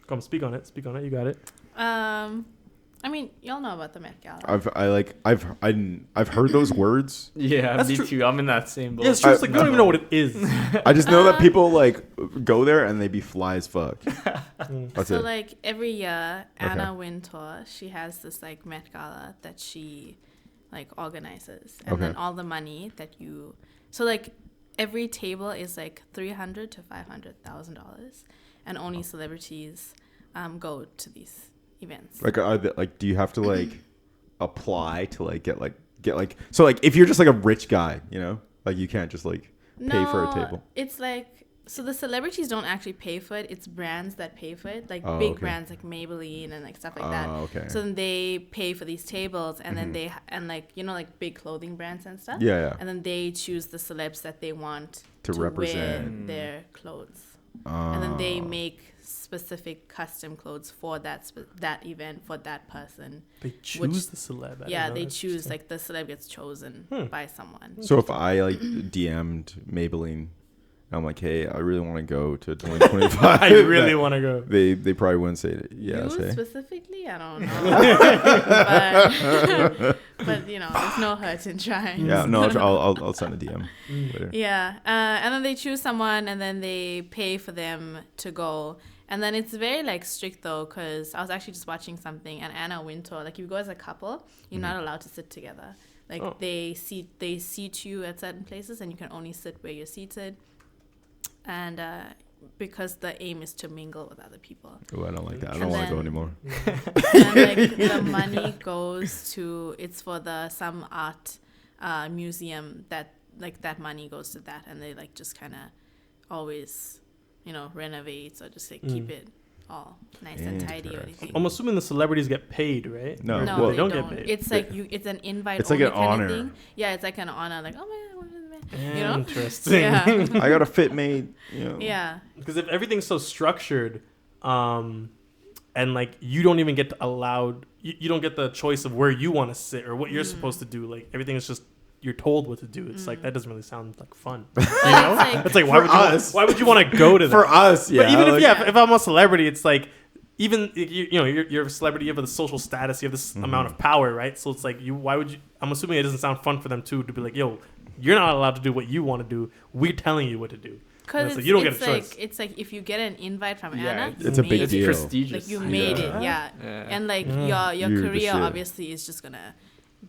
Come speak on it. Speak on it. You got it. I mean, y'all know about the Met Gala. I've heard those words. Yeah, That's me true. too. I'm in that same boat. Yeah, it's true. It's like we don't even know what it is. I just know that people like go there and they be fly as fuck. That's so it. like every year, Anna Wintour, she has this like Met Gala that she like organizers, and then all the money that you, so like every table is like $300,000 to $500,000, and only celebrities go to these events. Like, do you have to like apply to like get like so like if you're just like a rich guy, you know, like you can't just like pay for a table. It's like, so the celebrities don't actually pay for it. It's brands that pay for it, like Oh, big okay. brands like Maybelline and like stuff like that. Okay. So then they pay for these tables, and then they and like, you know, like big clothing brands and stuff. Yeah. And then they choose the celebs that they want To wear represent. their clothes, and then they make specific custom clothes for that event for that person. They choose the celeb. I Yeah, don't know, they that's choose, interesting. like the celeb gets chosen by someone. So if I like DM'd Maybelline, I'm like, hey, I really want to go to 2025. I really want to go. They probably wouldn't say yes. You Hey? specifically, I don't know. but you know, there's no hurt in trying. Yeah, no, I'll send a DM later. Yeah, and then they choose someone, and then they pay for them to go. And then it's very like strict though, because I was actually just watching something, and Anna Wintour, like if you go as a couple, you're not allowed to sit together. Like they seat you at certain places, and you can only sit where you're seated. And because the aim is to mingle with other people. Oh, I don't like that. I And don't want to then- go anymore. And like the money goes to, it's for some art museum that like that money goes to that, and they like just kind of always, you know, renovate or just like keep it all nice and tidy or anything. I'm assuming the celebrities get paid, right? No, No, well, they don't don't. get paid. It's like it's an invite. It's like only an kind honor. Of thing. Yeah, it's like an honor. Like, oh man, you know. Interesting. Yeah. I got a fit made, you know. Yeah. Because if everything's so structured, and like you don't even get allowed, you don't get the choice of where you want to sit or what you're supposed to do. Like everything is just you're told what to do. It's like that doesn't really sound like fun. You know? It's like why would you want to go to that? For us, yeah. But even like, if I'm a celebrity, it's like even you know you're a celebrity, you have the social status, you have this amount of power, right? So it's like why would you? I'm assuming it doesn't sound fun for them too to be like, yo, you're not allowed to do what you want to do. We're telling you what to do. Because you don't get a choice. It's like if you get an invite from Yeah, Anna, it's you a big made deal. it. It's prestigious. Like you made it, yeah. And like your You're the career shit. obviously is just gonna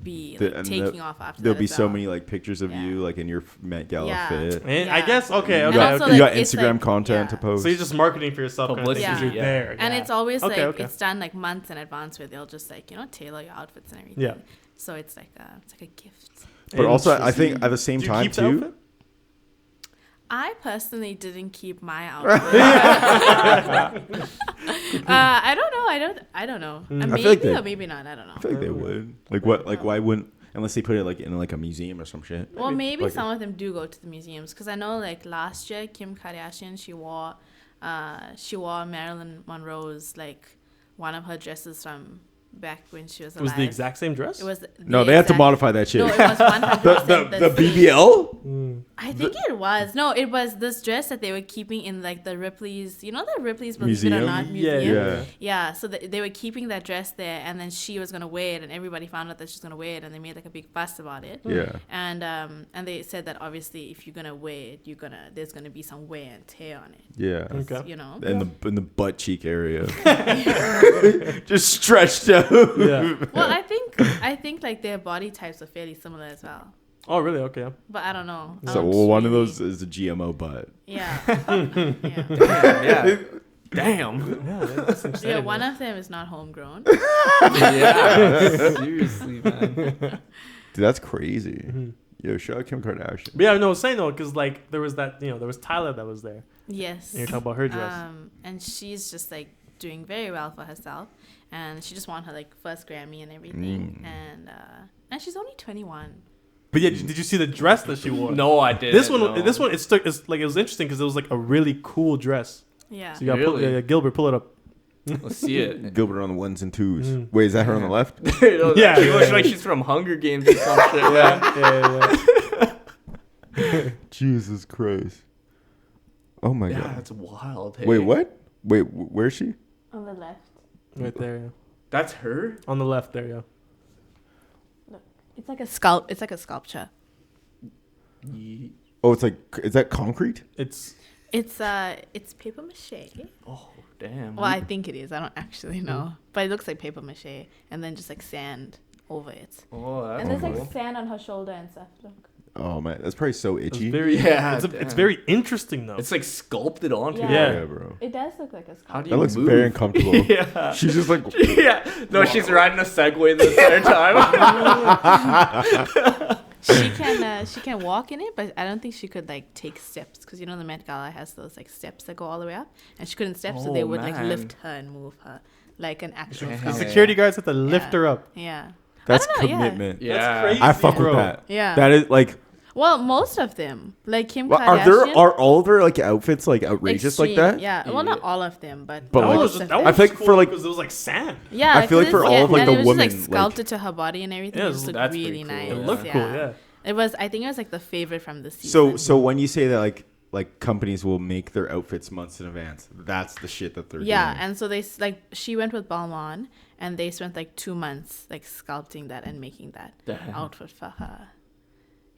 be The- like, and taking off after There'll that be as so well. many like pictures of you like in your Met Gala Yeah. fit. And I Yeah. guess okay. And You also, got, like, you got it's, Instagram like, content to yeah. post. So you're just marketing for yourself, kind of thing, 'cause Publicity, you're yeah. there. And yeah. it's always Okay, like okay. it's done like months in advance where they'll just like, you know, tailor your outfits and everything. Yeah. So it's like a gift. But also, I think at the same Do you time keep the too. outfit? I personally didn't keep my outfit. I don't know. I don't know. I Maybe feel like they- or maybe not. I don't know. I feel like they would. Like what? Like why wouldn't? Unless they put it like in like a museum or some shit. Well, maybe like some of them do go to the museums because I know like last year Kim Kardashian she wore Marilyn Monroe's like one of her dresses from back when she was It alive. was the exact same dress. It was No, the they had to exact- modify that shit. No, it was 100% the BBL. I think it was. No, it was this dress that they were keeping in like the Ripley's, you know, the Ripley's Believe It or Museum? Not Yeah, museum. yeah. Yeah, so they were keeping that dress there, and then she was gonna wear it, and everybody found out that she was gonna wear it, and they made like a big fuss about it. Yeah. And they said that obviously if you're gonna wear it, there's gonna be some wear and tear on it. Yeah. Okay. You know. In the butt cheek area. Just stretched out. Yeah. Well, I think like their body types are fairly similar as well, Oh, really? Okay. but I don't know. I So don't one of really- those is a GMO butt. Yeah. Yeah. Yeah. Damn. Yeah, that's Yeah, insane. one of them is not homegrown. Yeah. Seriously, man. Dude, that's crazy. Yo, shout out Kim Kardashian. But yeah, no, I was saying though, because like there was Tyler that was there. Yes. And you're talking about her dress. And she's just like doing very well for herself, and she just won her like first Grammy and everything, and she's only 21. But yeah, did you see the dress that she wore? No, I didn't. This one, no. it's like it was interesting because it was like a really cool dress. Yeah. So you got Really? Gilbert, pull it up. Let's see it. Gilbert on the ones and twos. Wait, is that her on the left? Yeah, Yeah, she looks yeah. like she's from Hunger Games or some shit. Yeah. Yeah. Jesus Christ. Oh my Yeah, god. that's wild. Hey. Wait, what? Wait, where's she? On the left. Right there, yeah. That's her? On the left there, yeah. It's like a sculpture. Oh, it's like, is that concrete? It's It's paper mache. Oh, damn. Well, I think it is. I don't actually know, but it looks like paper mache, and then just like sand. over it. Oh, that's And there's cool. like sand on her shoulder and stuff. Look. Oh man, that's probably so It's itchy. very Yeah, It's damn. very interesting though. It's like sculpted onto. Yeah. her. Yeah, bro. It does look like a How skull. do That you looks move? very uncomfortable. Yeah. She's just like, Yeah. No, she's riding a Segway the entire time. She can walk in it, but I don't think she could like take steps because you know the Met Gala has those like steps that go all the way up, and she couldn't step, so they Oh, would like man. lift her and move her like an actual Damn. the sculpture. security guards have to lift her up. Yeah. that's I don't know, yeah. commitment. Yeah. That's crazy. I fuck bro. with that. Yeah. That is like, Well, most of them, like Kim well, Kardashian. are all of their like outfits like outrageous like extreme, that? Yeah. Well, not all of them, but But, That like- was most of that them. was I think cool for, like- because it was like sand. Yeah, I feel like 'cause for it's- all of, like, and the it was women, just like like- sculpted to her body and everything. Yeah, it just looked that's really pretty cool. nice. It looked cool. Yeah. It was. I think it was like the favorite from the season. So when you say that like companies will make their outfits months in advance, that's the shit that they're yeah, doing. and so they like she went with Balmain, and they spent like 2 months like sculpting that and making that Damn. outfit for her.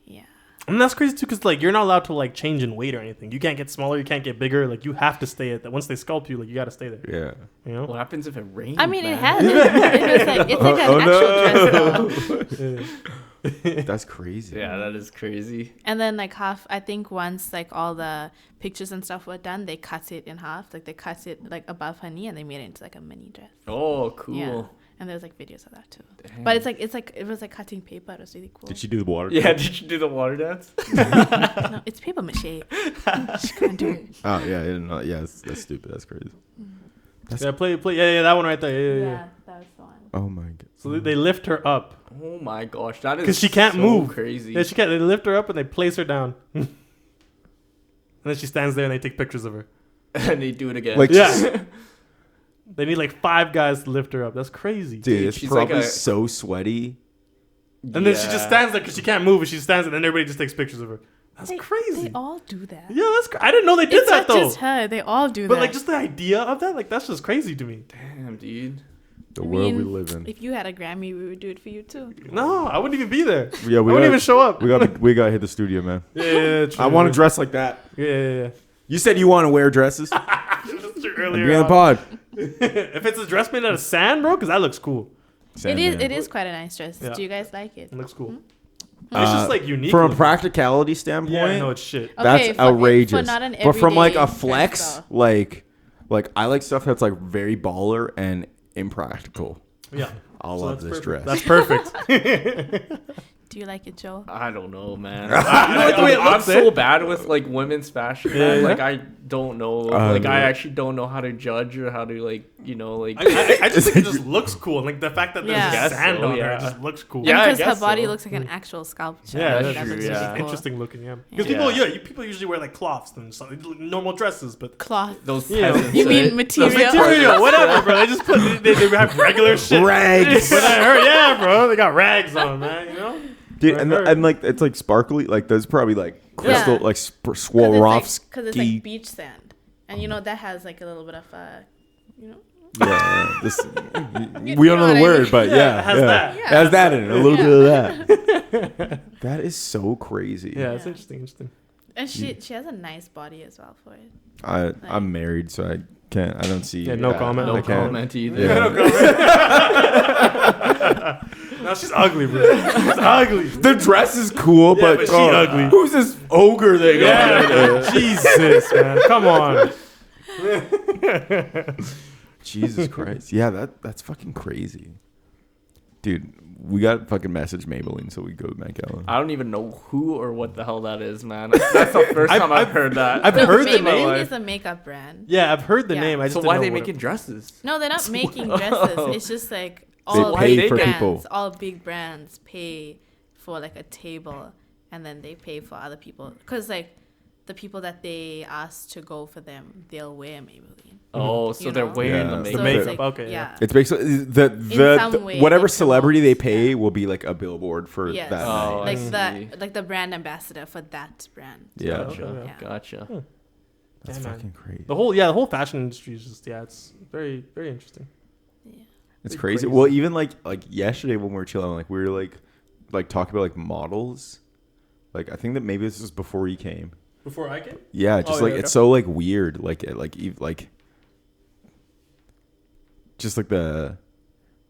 Yeah. And that's crazy too, because like you're not allowed to like change in weight or anything. You can't get smaller, you can't get bigger. Like you have to stay at that. Once they sculpt you, like you got to stay there. Yeah. You know. What happens if it rains? I mean, it man? has. It was like it's like an Oh, actual dress though. That's crazy. Yeah, that is crazy. And then like half, I think once like all the pictures and stuff were done, they cut it in half. Like they cut it like above her knee and they made it into like a mini dress. Oh, cool. Yeah. And there's like videos of that too. Damn. But it was like cutting paper. It was really cool. Did she do the water? Yeah, did you do the water dance? No, it's paper mache. She can't do it. Oh yeah, I didn't know. Yeah, that's stupid. That's crazy. Yeah, play. Yeah, that one right there. Yeah. Yeah, that was the one. Oh my god. So they lift her up Oh my gosh, that is because she can't so move. Crazy. Yeah, she can't. They lift her up and they place her down, and then she stands there and they take pictures of her. And they do it again. Like, Yeah. They need like 5 guys to lift her up. That's crazy. dude, it's she's like probably a- so sweaty. And then she just Yeah. stands there because she can't move, and she stands there, and then everybody just takes pictures of her. That's crazy. They all do that. Yeah, I didn't know they did It's that not though. just her. They all do But that. like just the idea of that, like that's just crazy to me. Damn, dude. The I world we mean, live in. If you had a Grammy, we would do it for you too. No, I wouldn't even be there. Yeah, I wouldn't even show up. we got to hit the studio, man. Yeah, true. I want to dress like that. Yeah. You said you want to wear dresses. Just Be earlier on the on. pod. If it's a dress made out of sand, bro, because that looks cool. It is quite a nice dress. Yeah. Do you guys like it? It looks cool. Uh, It's just like unique. From a looking. practicality standpoint. Yeah, no, it's shit. Okay, That's for outrageous. not an But from like a everyday flex, dress, like I like stuff that's like very baller and impractical. Yeah. I So love that's this perfect. dress. That's perfect. Do you like it, Joe? I don't know, man. like the way it I'm looks, so eh? bad with like women's fashion. Yeah, man. yeah. Like I don't know. Like I yeah. actually don't know how to judge or how to like like. I just think it just looks cool. Like the fact that there's Yeah. Guess sand so, on her, yeah. it just looks cool. Yeah, I because her guess body so. looks like an actual sculpture. Yeah, that's that true, looks yeah. really cool. Interesting looking, yeah. Because Yeah. people usually wear like cloths and something, normal dresses, but Cloth. Those Yeah. peasants, You mean eh? material? material, whatever, bro. They just put they have regular shit. Rags. But I heard, yeah, bro, they got rags on, man. You know. Dude, I and, heard. and like it's like sparkly. Like there's probably like crystal, Yeah. like Because Swarovski. it's like beach sand, and you know that has like a little bit of you know. Yeah, this, You we don't know know the what I word, mean. but Yeah, yeah, it has yeah. that. It has that in it. A little Yeah. bit of that. That is so crazy. Yeah, it's Yeah. interesting. And she has a nice body as well for it. I'm married, so I can't. I don't see. Yeah, no comment. No I can't. comment either. Yeah. No, she's ugly, bro. She's ugly. The dress is cool, Yeah, but, but she ugly. Who's this ogre they got? Yeah, Jesus, man, come on. Jesus Christ. Yeah, that's fucking crazy. Dude, we got to fucking message Maybelline so we go to Met Gala. I don't even know who or what the hell that is, man. That's the first time I've heard that. I've heard the Maybelline name. is a makeup brand. Yeah, I've heard the Yeah. name. I just So didn't why are know they what making dresses? No, they're not making dresses. It's just like They all pay big for brands, people. all big brands pay for like a table, and then they pay for other people because like the people that they ask to go for them, they'll wear Maybelline. Oh, so You they're know? wearing Yeah. the The makeup. makeup, like, okay, yeah. yeah. It's basically some the way whatever it celebrity they promotes, pay yeah. will be like a billboard for Yes. that Oh, night. I Like see. the brand ambassador for that brand. Yeah. Gotcha. Yeah. Gotcha. That's Yeah, man. fucking crazy. The whole fashion industry is just it's very very interesting. Yeah. It's Big crazy. crazy. Well, even like yesterday when we were chilling, like we were like talking about like models. Like I think that maybe this was before you came. Before I came. Yeah, just Oh, like yeah, it's okay. so like weird. Like just like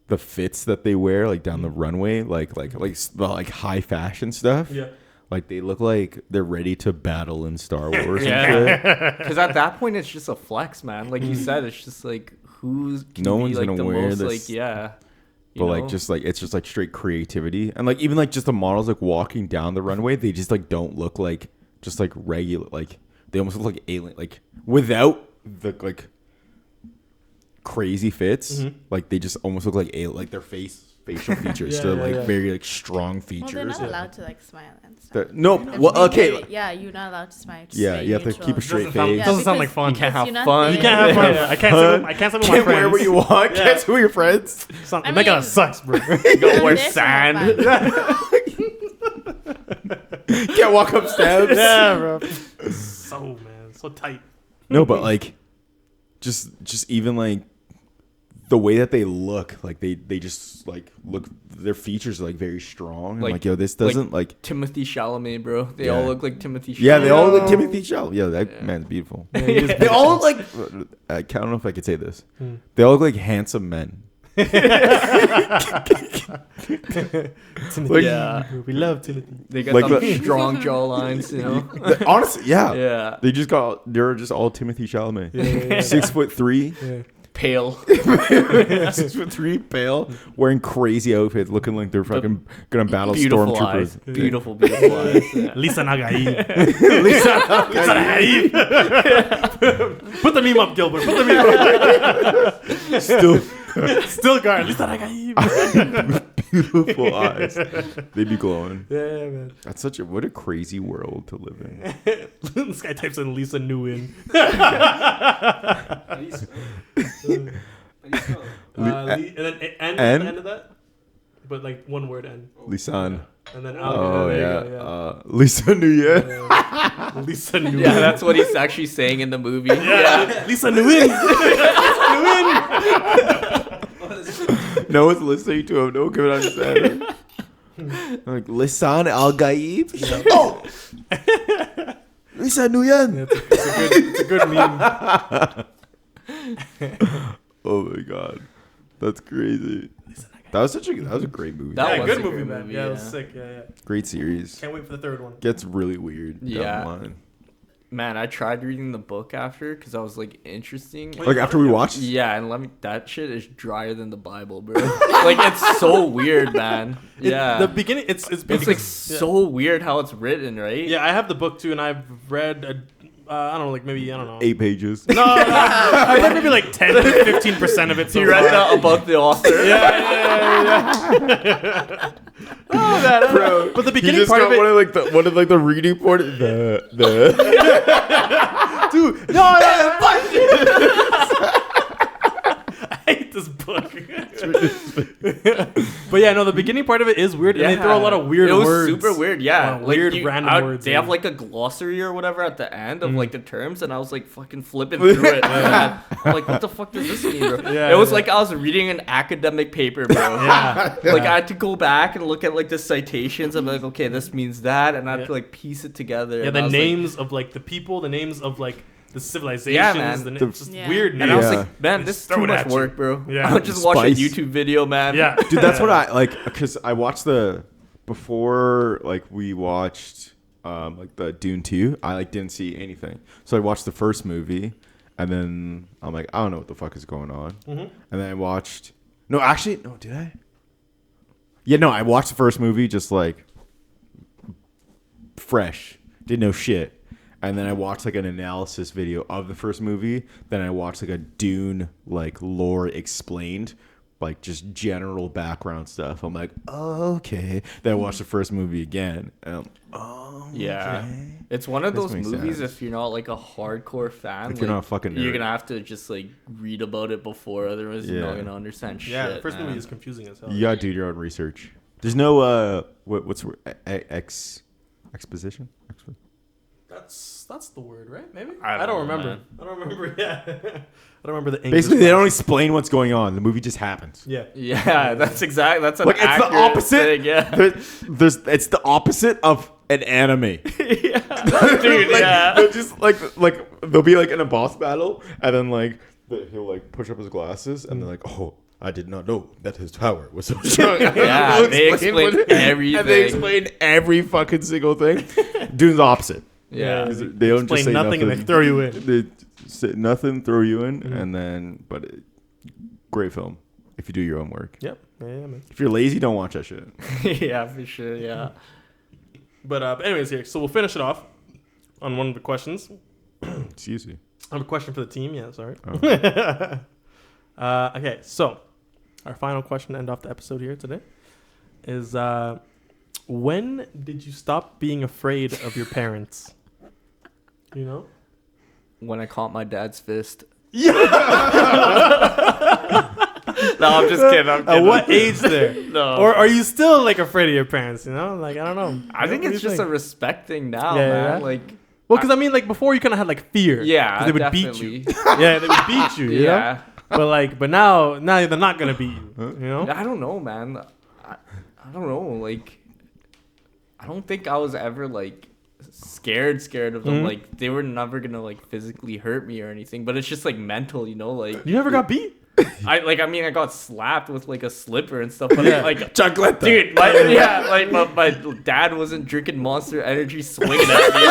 the fits that they wear like down the runway, like the like high fashion stuff. Yeah. Like they look like they're ready to battle in Star Wars. Yeah. Because at that point, it's just a flex, man. Like you said, it's just like who's No one's gonna wear this. Like you But like know? just like it's just like straight creativity, and like even like just the models like walking down the runway, they just like don't look like just like regular, like they almost look like alien, like without the like crazy fits, like they just almost look like like their facial features Yeah, to yeah, like yeah. very like strong Well, features. they're not allowed to like smile and stuff. No, It's well, being okay, very- yeah, you're not allowed to smile. Just yeah, very you have to neutral. keep a straight Doesn't sound- face. doesn't sound like fun. You can't have you're not fun. there. You can't have fun. Yeah. I can't sit with my Can't friends. wear where you want. Yeah. Can't sit with your friends. Something. I That kind mean- of sucks, bro. Go You're wear there to have sand. fun. Can't walk up steps. Yeah, bro. So man, so tight. No, but like, just even like the way that they look, like they just like look, their features are like very strong. And, Like- like yo, this doesn't like. Timothy Chalamet, bro. They Yeah. all look like Timothy Chalamet. Yeah, they all look Timothy Chalamet. Yeah, that man's beautiful. They all look like. I don't know if I could say this. They all look like handsome men. Timothy. Yeah. We love Timothy. They got Like them the- strong jawlines, you know. Honestly, yeah. Yeah. They're just all Timothy Chalamet. Yeah. 6'3", Yeah. Pale. 6'3", pale, wearing crazy outfits, looking like they're fucking gonna battle Beautiful eyes. stormtroopers. Beautiful, beautiful eyes. Yeah. Lisa Nagaib. Lisa Nagaib. Put the meme up, Gilbert. Put the meme up. Still guard. Lisa Nagaib. Beautiful eyes. They'd be glowing. Yeah, man. That's what a crazy world to live in. This guy types in Lisa Nguyen. How do you spell it? How do you spell it? And then N at N? the end of that. But like one word N. Lisan. And then Oh there yeah. you go, Lisa Nguyen. yeah. Lisa Nguyen. Yeah, that's what he's actually saying in the movie. Yeah. Lisa Nguyen. Nguyen. No one's listening to him. No one can understand him. Like Lisan Al Gaib. Oh, Lisa Nguyen. It's a good meme. Oh my god, that's crazy. That was a great movie. That Yeah, was good a movie, great man. movie, Yeah, it was yeah. sick. Yeah. Great series. Can't wait for the third one. Gets really weird. Yeah. Down the line. Man, I tried reading the book after because I was like interesting. Like after we watched. Yeah, and that shit is drier than the Bible, bro. Like it's so weird, man. Yeah, The beginning, it's like so weird how it's written, right? Yeah, I have the book too, and I've read. I don't know, like maybe I don't know. 8 pages. No, I read maybe like 10 to 15% of it. So You read far. that about the author. Yeah. Oh man, Bro, but the you beginning just part got of it, one of the reading part. The dude. No, I hate this book. But yeah, no, the beginning part of it is weird, and they throw a lot of weird It was words. super weird, yeah. Weird random words. They have like a glossary or whatever at the end of like the terms, and I was like fucking flipping through it. Man. I'm like, what the fuck does this mean, bro? Yeah, it was yeah. like I was reading an academic paper, bro. Yeah. Like I had to go back and look at like the citations. I'm like, okay, this means that, and I had to like piece it together. Yeah, and the I was like- names of like the people, the names of like the civilizations, Yeah, man. and it's just Yeah. weird and I names. was Yeah. like, man, They this just is too throw it much at you. work, bro. Yeah. I'll just watch a Spice. YouTube video, man. Yeah, dude, that's what I like because I watched before like we watched like the Dune 2. I like didn't see anything, so I watched the first movie, and then I'm like, I don't know what the fuck is going on, and then I watched. No, actually, no, did I? Yeah, no, I watched the first movie just like fresh, didn't know shit. And then I watched like an analysis video of the first movie. Then I watched like a Dune like lore explained, like just general background stuff. I'm like, oh, okay. Then I watched the first movie again. And I'm, oh, Yeah. okay. It's one of This those makes movies sense. if you're not like a hardcore fan. If you're not a fucking You're nerd. gonna have to just like read about it before, otherwise you're not Yeah. gonna understand shit. yeah. The first man. movie is confusing as hell. You gotta do your own research. There's no what's the word? Exposition. That's the word, right? Maybe I I don't don't know, remember. man. I don't remember. Yeah, I don't remember the English. Basically, they don't part. explain what's going on. The movie just happens. Yeah. Yeah, that's an Like it's the accurate opposite. thing, yeah. It's the opposite of an anime. Dude, Like, yeah. they're just like they'll be like in a boss battle, and then like he'll like push up his glasses, and they're like, oh, I did not know that his power was so strong. Yeah, they explained everything. And they explain every fucking single thing. Doing the opposite. Yeah. They don't just Explain say nothing and they throw you in. They say nothing, throw you in, and then, great film if you do your own work. Yep. Yeah, man. If you're lazy, don't watch that shit. Yeah, for sure. Yeah. But anyways, here. So we'll finish it off on one of the questions. Excuse me. I have a question for the team. Yeah, sorry. Oh. Okay, so our final question to end off the episode here today is when did you stop being afraid of your parents? You know? When I caught my dad's fist. Yeah. No, I'm just kidding. I'm At kidding. what age there? No. Or are you still like afraid of your parents? You know, like I don't know. I think What do it's you just a think? respect thing now, Yeah, man. yeah. Like, Well, because I mean, like before, you kind of had like fear. yeah, 'Cause they would definitely. beat you. Yeah, they would beat you. You know? Yeah. But now they're not gonna beat you. You know? I don't know, man. I don't know. Like, I don't think I was ever like scared of them. Mhm. Like, they were never gonna like physically hurt me or anything. But it's just like mental, you know. Like, You never got beat. I got slapped with like a slipper and stuff. But Yeah. like, Chocolate. dude, my dad wasn't drinking Monster Energy swinging at me.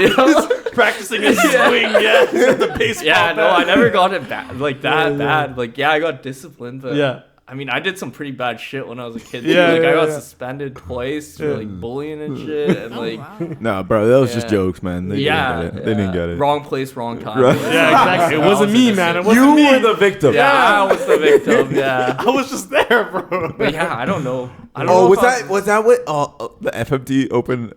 You know? Practicing a swing, yeah, the baseball. Yeah, no, bat. I never got it bad like that Yeah. bad. Like, yeah, I got disciplined, but Yeah. I mean, I did some pretty bad shit when I was a kid. Yeah, Like, yeah, I got yeah. suspended twice for Yeah. like bullying and shit, and Oh, like, wow. Nah, bro, that was just Yeah. jokes, man. They yeah, didn't get it. They didn't get it. Wrong place, wrong time. Right. Yeah, exactly. It I wasn't was me, innocent. man. It wasn't You me. were the victim. Yeah, I was the victim. Yeah, I was just there, bro. but yeah, I don't know. I don't Oh, know was if I that what? The FMT open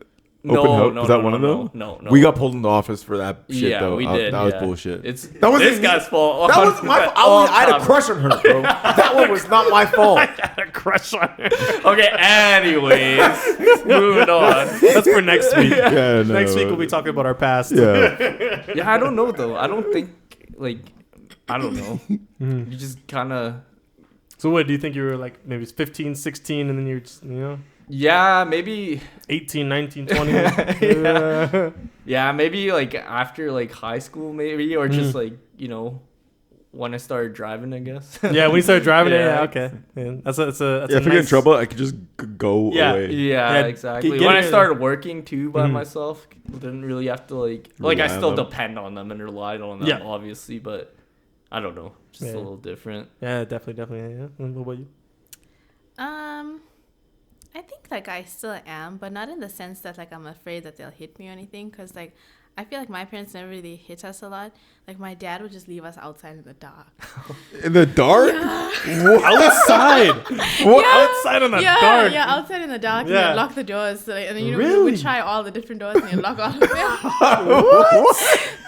house? Was that one of them? No. We got pulled into office for that shit, Yeah, though. we did. That was yeah. bullshit. It's That wasn't this me. guy's fault. That was my fault. I had a crush on her, bro. That one was not my fault. Had a crush on her. Okay, anyways, moving on. That's for next week. Yeah, no. Next week we'll be talking about our past. Yeah. Yeah, I don't know though. I don't think like I don't know. You just kind of So what do you think you were like maybe it's 15, 16 and then you're just, you know, yeah, maybe 18, 19, 20. Yeah. Yeah, maybe like after like high school maybe or just like, you know, when I started driving, I guess. Yeah, when you started driving it, Yeah. yeah, okay. Yeah, that's a Yeah, if if I get in nice- trouble, I could just go Yeah. away. Yeah, Yeah, exactly. get When I it- started working too by Mhm. myself, didn't really have to like I Rely on still them. depend on them and relied on them Yeah. obviously, but I don't know, just Yeah. a little different. Yeah, definitely, yeah. And what about you? I think like I still am, but not in the sense that like I'm afraid that they'll hit me or anything. Cause like I feel like my parents never really hit us a lot. Like my dad would just leave us outside in the dark. In the dark? Outside. What? Outside on the yeah, dark. yeah, outside in the dark. Yeah. And you'd lock the doors, so, like, and then we Really? would try all the different doors and you'd lock all of them.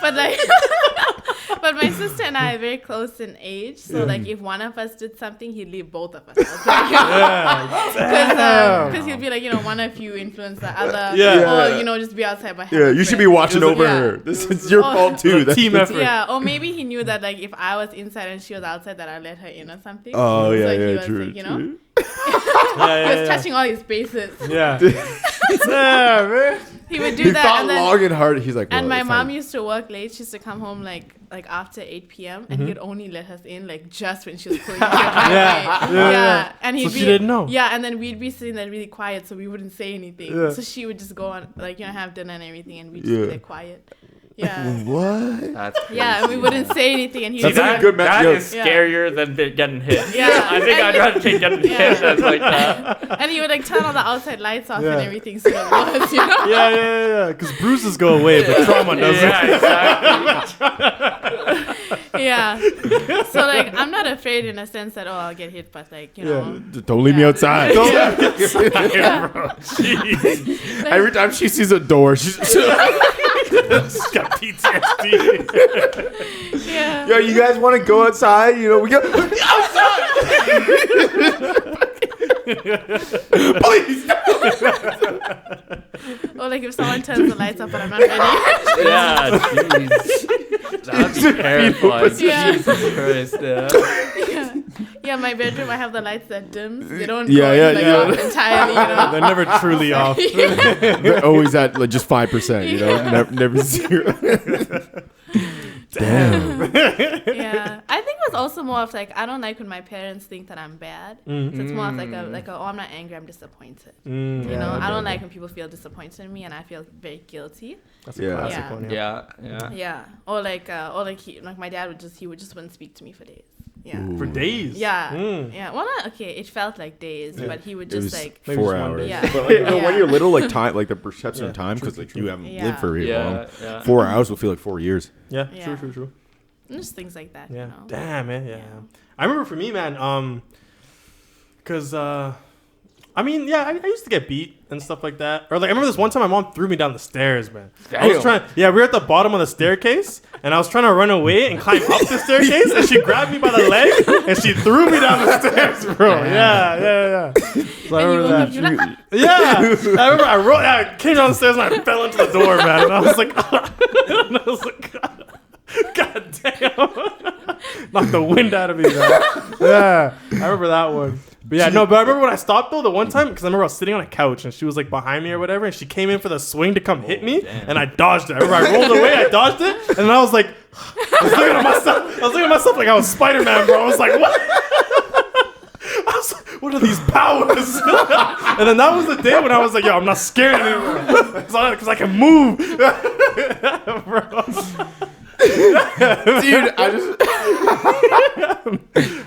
But like, but my sister and I are very close in age, so like if one of us did something, he'd leave both of us outside. Yeah. Because he'd be like, you know, one of you influence the other, Yeah. or you know, just be outside by. Yeah, you should be watching It was over a- her. This is your fault too. It's a team effort. Yeah, or maybe he knew that like if I was inside and she was outside, that I'd let her in or something. Oh So yeah, he yeah, was, true, like, you know, true. he was touching all his bases. Yeah. Yeah, man. He would do He that, thought and then long and hard. He's like, and well, my if mom I- used to work late. She used to come home like after 8 p.m. and he'd only let us in like just when she was pulling into the driveway. Yeah. And he'd So be, she didn't know. Yeah, and then we'd be sitting there really quiet, so we wouldn't say anything. Yeah. So she would just go on like, you know, have dinner and everything, and we'd just Yeah. be like quiet. Yeah. What? That's crazy. Yeah, and we wouldn't say anything, and he'd That's be a like, good man. That Yo, is scarier than getting hit. Yeah. I think I'd rather take getting Yeah. hit than like that. and he would like turn all the outside lights off Yeah. and everything, so it was, you know. Yeah. Because bruises go away, but trauma doesn't. Yeah, exactly. Yeah. So like, I'm not afraid in a sense that I'll get hit, but like, you know. Don't leave me Yeah. outside. Yeah, bro. Like, Every time she sees a door, she's She's got PTSD. yeah. yo. You guys want to go outside? You know, we go outside. Please. Or like if someone turns the lights off but I'm not ready. Yeah, jeez. That'd be terrifying. Yeah. Jesus Christ, yeah. Yeah, my bedroom, I have the lights that dims. They don't Yeah, go yeah, like, yeah. off entirely, you know. They're never truly off. They're always at like just 5%. You know, never 0. Damn. Yeah. I think it was also more of like I don't like when my parents think that I'm bad. So it's more of like a oh, I'm not angry, I'm disappointed. You know, I don't like when people feel disappointed in me, and I feel very guilty. That's a classic Yeah. one. Yeah. Or like my dad would just wouldn't speak to me for days. Yeah. Ooh. For days. Yeah. Mm. Yeah. Well, not okay. It felt like days, but he would It just was like. Maybe 4 just one hours. day. Yeah. But like, Yeah. when you're little, like time, like the perception of Yeah, time, true, because like true, you true. haven't Yeah. lived very long. Yeah. 4 hours will feel like 4 years. Yeah. Yeah. True. And just things like that. Yeah. You know? Damn, man. Yeah. Yeah. I remember for me, man, because, I mean, yeah, I used to get beat and stuff like that. Or like, I remember this one time my mom threw me down the stairs, man. I was we were at the bottom of the staircase, and I was trying to run away and climb up the staircase, and she grabbed me by the leg, and she threw me down the stairs, bro. Yeah. So I And you remember woke up, that. you're like, Yeah, I remember I came down the stairs and I fell into the door, man. And I was like, God damn. Knocked the wind out of me, man. Yeah, I remember that one. But yeah, no, but I remember when I stopped though, the one time, because I remember I was sitting on a couch and she was like behind me or whatever, and she came in for the swing to come hit me, and I dodged it. I remember I rolled away, I dodged it, and then I was like, I was looking at myself like I was Spider-Man, bro. I was like, what? I was like, what are these powers? And then that was the day when I was like, yo, I'm not scared anymore. Because I can move. Bro. Dude,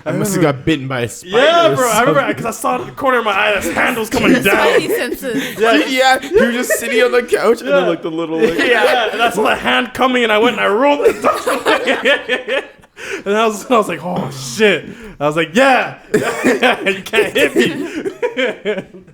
I must have got bitten by a spider. Yeah, bro. I remember because I saw in the corner of my eye this handle's coming down. spidey senses. Yeah, you were just sitting on the couch and then like the little like, Yeah, and I saw the hand coming, and I went and I rolled it. And I was like, oh shit. I was like, yeah, you can't hit me.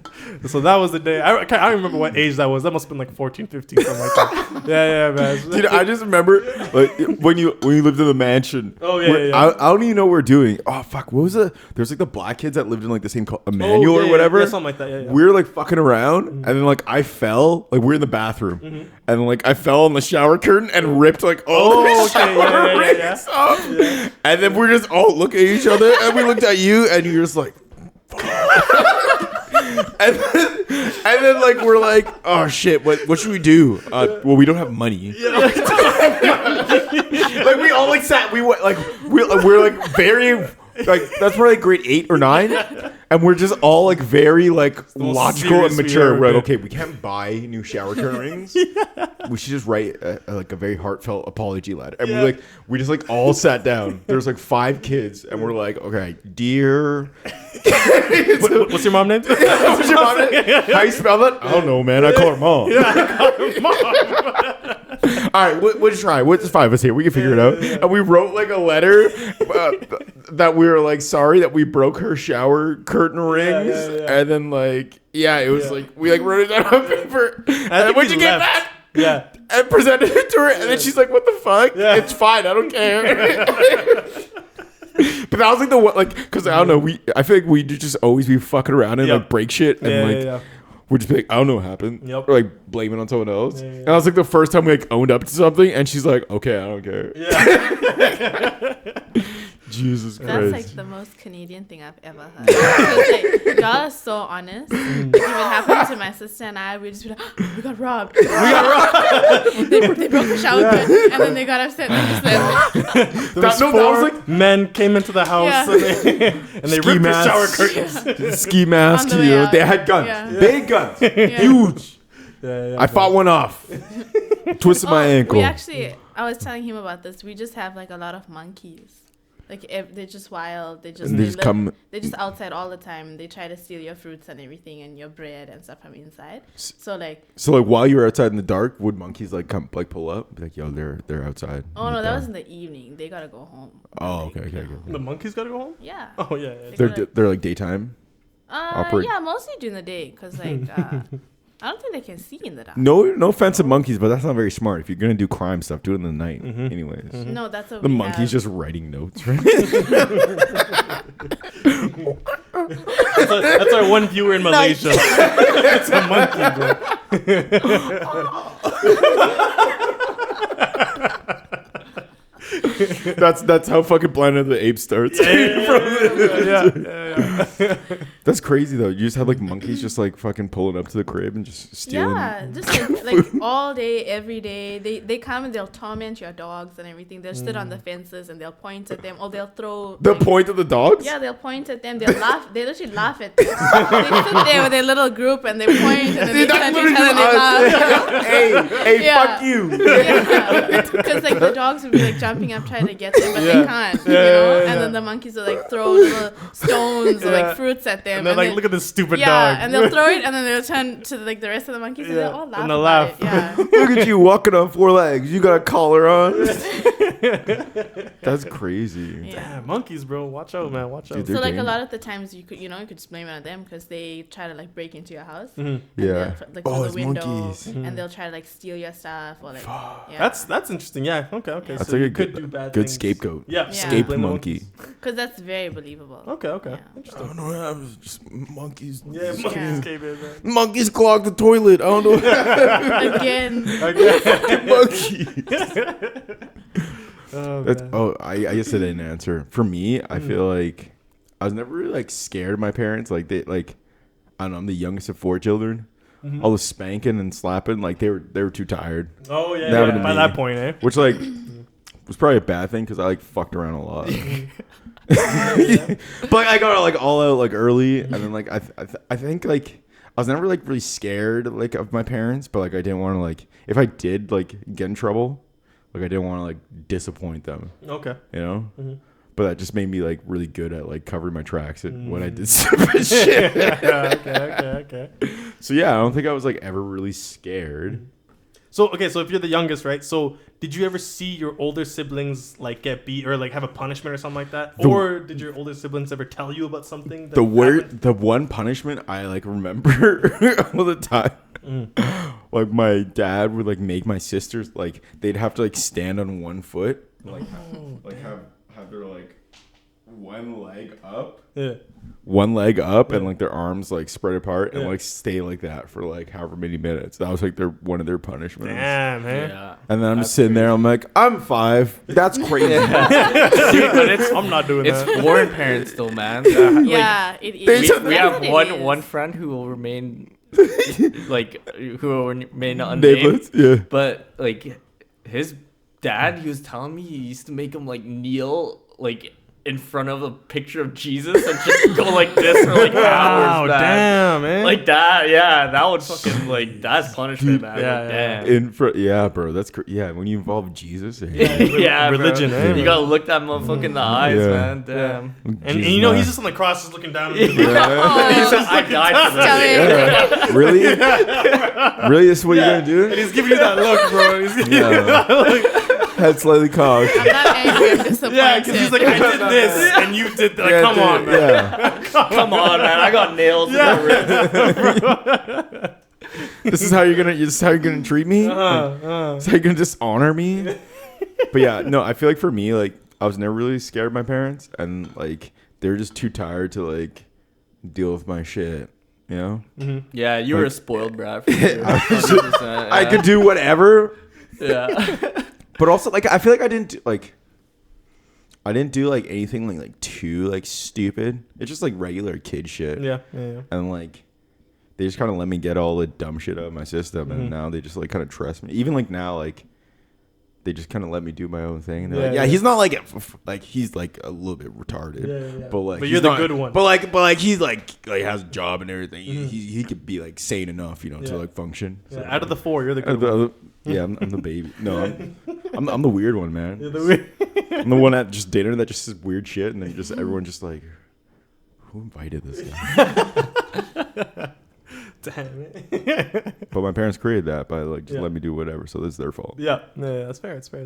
So that was the day. I don't remember what age that was. That must have been like 14, 15, something like that. Yeah, man. dude. I just remember like when you lived in the mansion. Oh, yeah. I don't even know what we're doing. Oh fuck, what was it? There's like the black kids that lived in like the same Emmanuel or whatever. Yeah, something like that. Yeah. We were like fucking around, and then like I fell. Like we were in the bathroom, and then like I fell on the shower curtain and ripped like all the shower rings off. Yeah. And then we're just all looking at each other, and we looked at you, and you're just like. and then like we're like, oh shit, what should we do? Well, we don't have money. Like we all like sat. We're like very like that's probably like grade 8 or 9, and we're just all like very like logical and mature. We're like, okay, we can't buy new shower curtain rings. We should just write like a very heartfelt apology letter. And we just like all sat down. There's like 5 kids, and we're like, okay, dear. What's your mom name? What's your mom name? How you spell that? I don't know, man. I call her mom. All right, we'll try. There's 5 of us here. We can figure it out. And we wrote like a letter that we were like sorry that we broke her shower curtain rings. And then like it was like we like wrote it down on paper. And then when you get back, and presented it to her, and then she's like, "What the fuck? It's fine. I don't care." But that was like the one, like, because I don't know, I feel like we just always be fucking around and like break shit and we'd just be like, I don't know what happened. Or like blame it on someone else. And that was like the first time we like owned up to something, and she's like, okay, I don't care. Jesus Christ. That's like the most Canadian thing I've ever heard. Because like, y'all are so honest. Like, if it happened to my sister and I, we'd just be like, oh, we got robbed. They broke the shower curtain, and then they got upset and just like, that was like men came into the house and they ripped the shower curtains. Ski mask, On the way out. they had guns, big guns, huge. I fought one off. Twisted my ankle. I was telling him about this. We just have like a lot of monkeys. Like they're just wild. They're just they're just outside all the time. They try to steal your fruits and everything and your bread and stuff from inside. So like while you were outside in the dark, would monkeys like come like pull up? Be like, yo, they're outside. Oh no, that was in the evening. They gotta go home. Oh, okay. The monkeys gotta go home? Yeah. Oh yeah. They're like daytime. Yeah, mostly during the day, cause like I don't think they can see in the dark. No offense to monkeys, but that's not very smart. If you're gonna do crime stuff, do it in the night. Anyways. No, that's what the monkey's just writing notes. Right? that's our one viewer in Malaysia. It's a monkey, bro. That's how fucking Planet of the Apes starts. Yeah. That's crazy though. You just had like monkeys just like fucking pulling up to the crib and just stealing. Yeah, just like all day, every day. They come and they'll torment your dogs and everything. They'll sit on the fences and they'll point at them, or they'll throw. The point of the dogs? Yeah, they'll point at them. They'll laugh. They literally laugh at them. They sit there with their little group and they point and then they turn to each other and they laugh. Hey, Yeah. fuck you. Because like the dogs would be like jumping up trying to get them, but they can't. Yeah. And then the monkeys will like throw little stones or Yeah. like fruits at them. And they're like, look at this stupid dog. Yeah, and they'll throw it and then they'll turn to like the rest of the monkeys and Yeah. they'll all laugh. And they'll about laugh. It. Yeah. Look at you walking on 4 legs. You got a collar on. That's crazy. Yeah. Damn, monkeys, bro. Watch out, man. Watch out. Dude, So they're like a dangerous. lot of the times you could just blame it on them because they try to like break into your house. Mhm. And Yeah. they'll, like Oh, through it's the window, monkeys. and they'll try to like steal your stuff or like. Yeah. That's interesting. Yeah. Okay. That's So like you a could do bad good things. scapegoat. Yeah. Yeah. Scape Blame the monkey. Because that's very believable. Okay. Okay. Yeah. Interesting. don't know. I was just monkeys. Yeah, monkeys Yeah. came in, man. Monkeys clog the toilet. I don't know. Again. Monkeys. Oh, That's, man. oh, I guess I didn't answer. For me, I feel like I was never really like scared of my parents. Like I don't know. I'm the youngest of 4 children. All the spanking and slapping, like they were too tired. Oh yeah. That Yeah. happened to By me. that point, eh? Which like was probably a bad thing because I like fucked around a lot. But like, I got like all out like early, and then like I think like I was never like really scared like of my parents, but like I didn't want to like if I did like get in trouble, like I didn't want to like disappoint them, Okay. you know. Mhm. But that just made me like really good at like covering my tracks when I did stupid shit. Okay. So yeah, I don't think I was like ever really scared. So so if you're the youngest, right? So did you ever see your older siblings like get beat or like have a punishment or something like that? Or did your older siblings ever tell you about something? That happened? The one punishment I like remember all the time. Like my dad would like make my sisters like they'd have to like stand on one foot, like have their like one leg up. Yeah. And like their arms like spread apart and like stay like that for like however many minutes. That was like one of their punishments. Damn, man. Yeah. And then I'm just sitting there. I'm like, I'm 5. That's crazy. Dude, but it's I'm not doing it's that. foreign parents though, man. Yeah, it is. We have It one is. friend who will remain like who will remain unnamed. Nameless, yeah. But like his dad, he was telling me he used to make him like kneel like in front of a picture of Jesus and just go like this for like Wow, hours. Man. damn, man. Like that, yeah, that would fucking like that's punishment, man. Yeah, Like, yeah. damn. In front, yeah, bro. That's yeah. When you involve Jesus, Yeah, bro. religion, eh? You gotta look that motherfucker in the eyes, Yeah. man. Damn. And you know he's just on the cross, just looking down. At me. Yeah. He said, I died for this. Tell Really? Really? This is what you're gonna And do? he's giving you that look, bro. He's giving you Yeah. that look. Head slightly cocked. I'm not angry. I'm disappointed. Yeah, because he's like, I did this, and you did that. Like, Yeah, come dude, on, man. Yeah. Come on, man. I got nails. in the wrist. This is how you're gonna treat me. This is how you're gonna dishonor me. But yeah, no. I feel like for me, like I was never really scared of my parents, and like they were just too tired to like deal with my shit. You know. Yeah, you were a spoiled brat. For sure. 100%, I could do whatever. Yeah. But also, like, I feel like I didn't do like anything like too like stupid. It's just like regular kid shit. Yeah. And like, they just kind of let me get all the dumb shit out of my system, and now they just like kind of trust me. Even like now, like, they just kind of let me do my own thing. And they're Yeah, like, yeah. he's not like he's like a little bit retarded. Yeah. But like, But he's you're the not- good one. But like he's like has a job and everything. He could be like sane enough, you know, Yeah. to like function. Yeah, So, out of the 4, you're the out good of one. yeah, I'm the baby. No, I'm the weird one, man. You're the weird. I'm the one at just dinner that just says weird shit, and then just everyone just like, who invited this guy? Damn it. But my parents created that by like just Yeah. let me do whatever, so that's their fault. Yeah, that's fair. It's fair.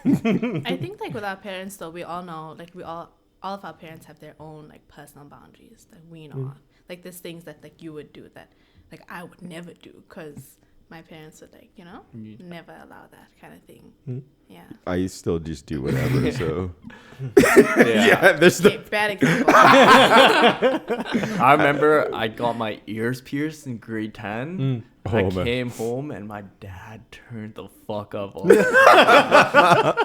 I think like with our parents though, we all know like all of our parents have their own like personal boundaries that we know. Like there's things that like you would do that like I would never do because my parents would like never allow that kind of thing. Yeah. I still just do whatever. So Yeah. there's Okay, bad example. I remember I got my ears pierced in grade 10. I Oh, man. came home and my dad turned the fuck up. On me.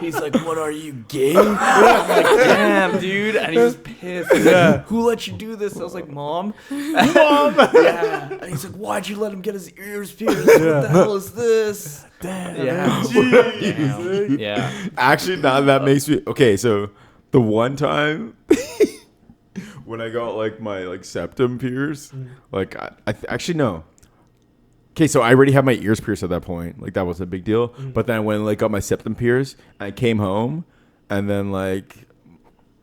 He's like, "What are you, gay?" I'm like, "Damn, dude!" And he was pissed. He's like, "Who let you do this?" I was like, "Mom." Mom. Yeah. And he's like, "Why'd you let him get his ears pierced? What the hell is this?" Damn. Yeah. Jeez. Yeah. Actually, now that makes me okay. So the one time when I got like my like septum pierced, like actually no. Okay, so I already had my ears pierced at that point. Like that was a big deal. But then when like got my septum pierced, I came home, and then like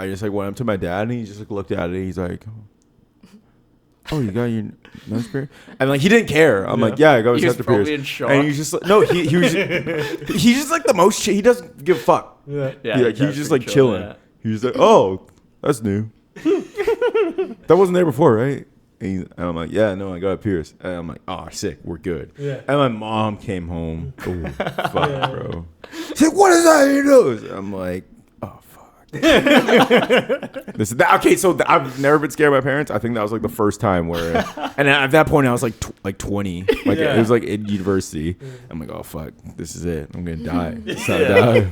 I just like went up to my dad, and he just like looked at it. He's like, "Oh, you got your nose pierced?" And like he didn't care. I'm like, "Yeah, I got my He was septum probably pierced." in shock. And he's just like, no, he was he's just like the most he doesn't give a fuck. Yeah. Yeah. He, like, that's he's just pretty like chill, chilling. yeah. He's like, "Oh, that's new. That wasn't there before, right?" And I'm like, "Yeah, no, I got it pierced." And I'm like, "Oh, sick, we're good." Yeah. And my mom came home. Oh, fuck, bro. She's like, "What is that in your nose?" I'm like, "Oh, fuck." This is that. Okay, so I've never been scared by my parents. I think that was like the first time where, and at that point I was like 20, like Yeah. it was like in university. I'm like, "Oh, fuck, this is it. I'm gonna die." This is how I die.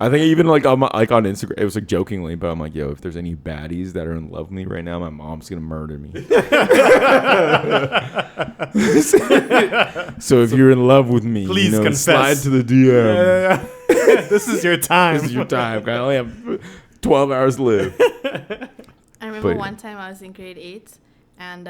I think even like on Instagram, it was like jokingly, but I'm like, "Yo, if there's any baddies that are in love with me right now, my mom's gonna murder me." So if you're in love with me, Please confess. slide to the DM. This is your time. This is your time. I only have 12 hours to live. I remember But- one time I was in grade 8, and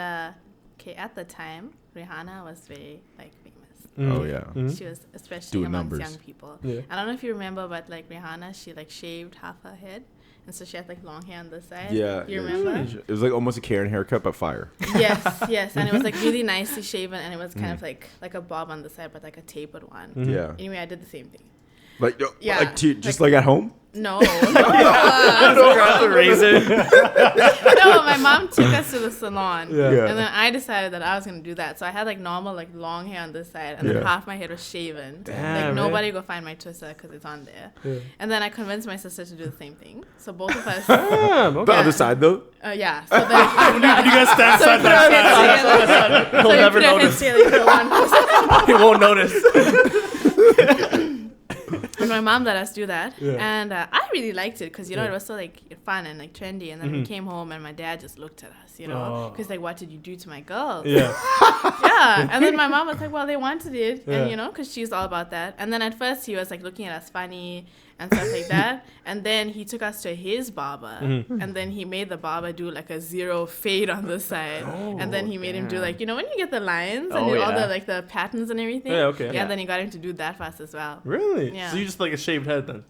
okay, at the time, Rihanna was very like famous. Oh yeah. Mhm. She was especially Doing amongst numbers. young people. Yeah. I don't know if you remember, but like Rihanna, she like shaved half her head, and so she had like long hair on this side. Yeah. You yeah, remember? It was like almost a Karen haircut, but fire. Yes, and it was like really nicely shaven, and it was kind of like a bob on the side, but like a tapered one. Mhm. Yeah. Anyway, I did the same thing. Like, Yeah, like just like at home. No, Grab the razor. no, my mom took us to the salon, Yeah. Yeah. and then I decided that I was gonna do that. So I had like normal, like long hair on this side, and then Yeah. half my head was shaven. Damn, like nobody right? go find my twister because it's on there. Yeah. And then I convinced my sister to do the same thing. So both of us, Damn, okay. The other side though. yeah. So then You guys stand so we side put by our side. heads together. He'll So we never put our heads notice. together for one person. He won't notice. And my mom let us do that, Yeah. and I really liked it because Yeah. it was so like fun and like trendy. And then we came home, and my dad just looked at us, Oh. because like, what did you do to my girls? Yeah. Yeah. And then my mom was like, well, they wanted it, Yeah. and because she's all about that. And then at first he was like looking at us funny and stuff like that. And then he took us to his barber, and then he made the barber do like a 0 fade on the side, and then he made him do like when you get the lines and Oh, all yeah. the like the patterns and everything. Yeah, okay. Yeah. Yeah. Then he got him to do that for us as well. Really? Yeah. So you just like a shaved head then?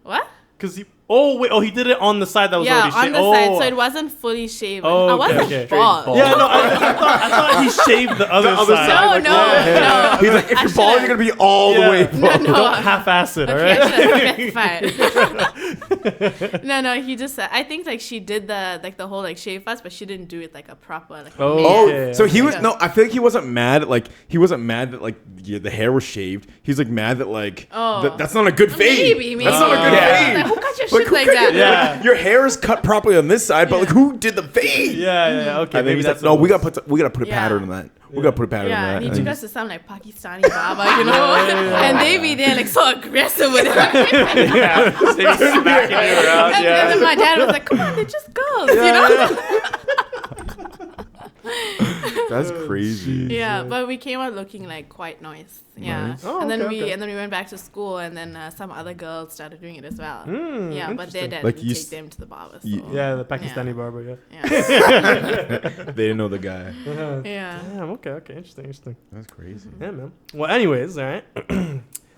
What? Because he. Oh wait! Oh, he did it on the side that was Yeah, already on shaved. the Oh. side, so it wasn't fully shaven. Oh, I okay, wasn't okay. bald. Straight Yeah, no, I thought he shaved the other other side. side. No, no. He's like, if I you're bald, should've- you're gonna be all the way Yeah. bald. No. Don't half-ass it, all Okay, right? I should have specified. No, he just. I think like she did the whole like shave first, but she didn't do it like a proper like. Oh, man. Oh, Okay, so he okay. was no. I feel like he wasn't mad. Like he wasn't mad that like the hair was shaved. He's like mad that like Oh. that's not a good fade. Maybe. That's not a good Yeah. fade. Like, who got your Like, shit who like cut that? your- Yeah. like, your hair is cut properly on this side, but like who did the fade? Yeah, okay. And then he's like, that's no, what we it gotta put a Yeah. pattern on that. We gotta put a pattern Yeah, on and that. he took us to some like Pakistani barber, and they be there like so aggressive with it. Yeah. So he's smacking you around. And Yeah. then my dad was like, "Come on, they're just girls, That's crazy. Yeah, but we came out looking like quite nice. Yeah, Nice. Oh, and then okay, okay. we went back to school, and then some other girls started doing it as well. Mm, Yeah, but their interesting. dad Like would you take s- them to the barber. So. Yeah, the Pakistani barber, yeah. Yeah. They didn't know the guy. Yeah. Damn, okay, interesting. That's crazy. Yeah, man. Well, anyways, all right.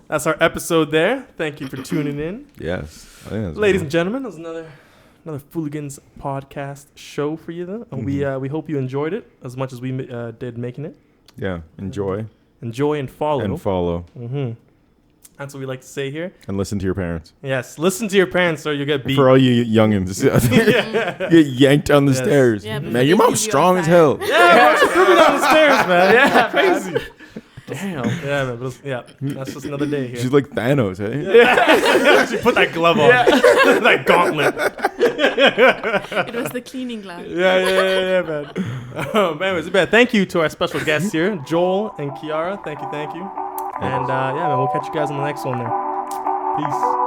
That's our episode there. Thank you for tuning in. Yes. I think that's Ladies cool. and gentlemen, that was another Fooligans podcast show for you, though. We hope you enjoyed it as much as we did making it. Yeah. Enjoy Enjoy and follow. and follow Mm-hmm. That's what we like to say here. and listen to your parents. Yes, listen to your parents or you'll get beat. For all you youngins, Yeah. get yanked down the Yes. stairs. Yeah, but Man, they your leave mom's you strong as outside. hell. Yeah, threw me down the stairs, man. Yeah, crazy. Damn. Yeah, man. That's just another day here. She's like Thanos, eh? She put that glove on. That gauntlet. It was the cleaning glove. Yeah, man. But anyways, man, thank you to our special guests here, Joel and Kiara. Thank you. And yeah, man, we'll catch you guys on the next one there. Peace.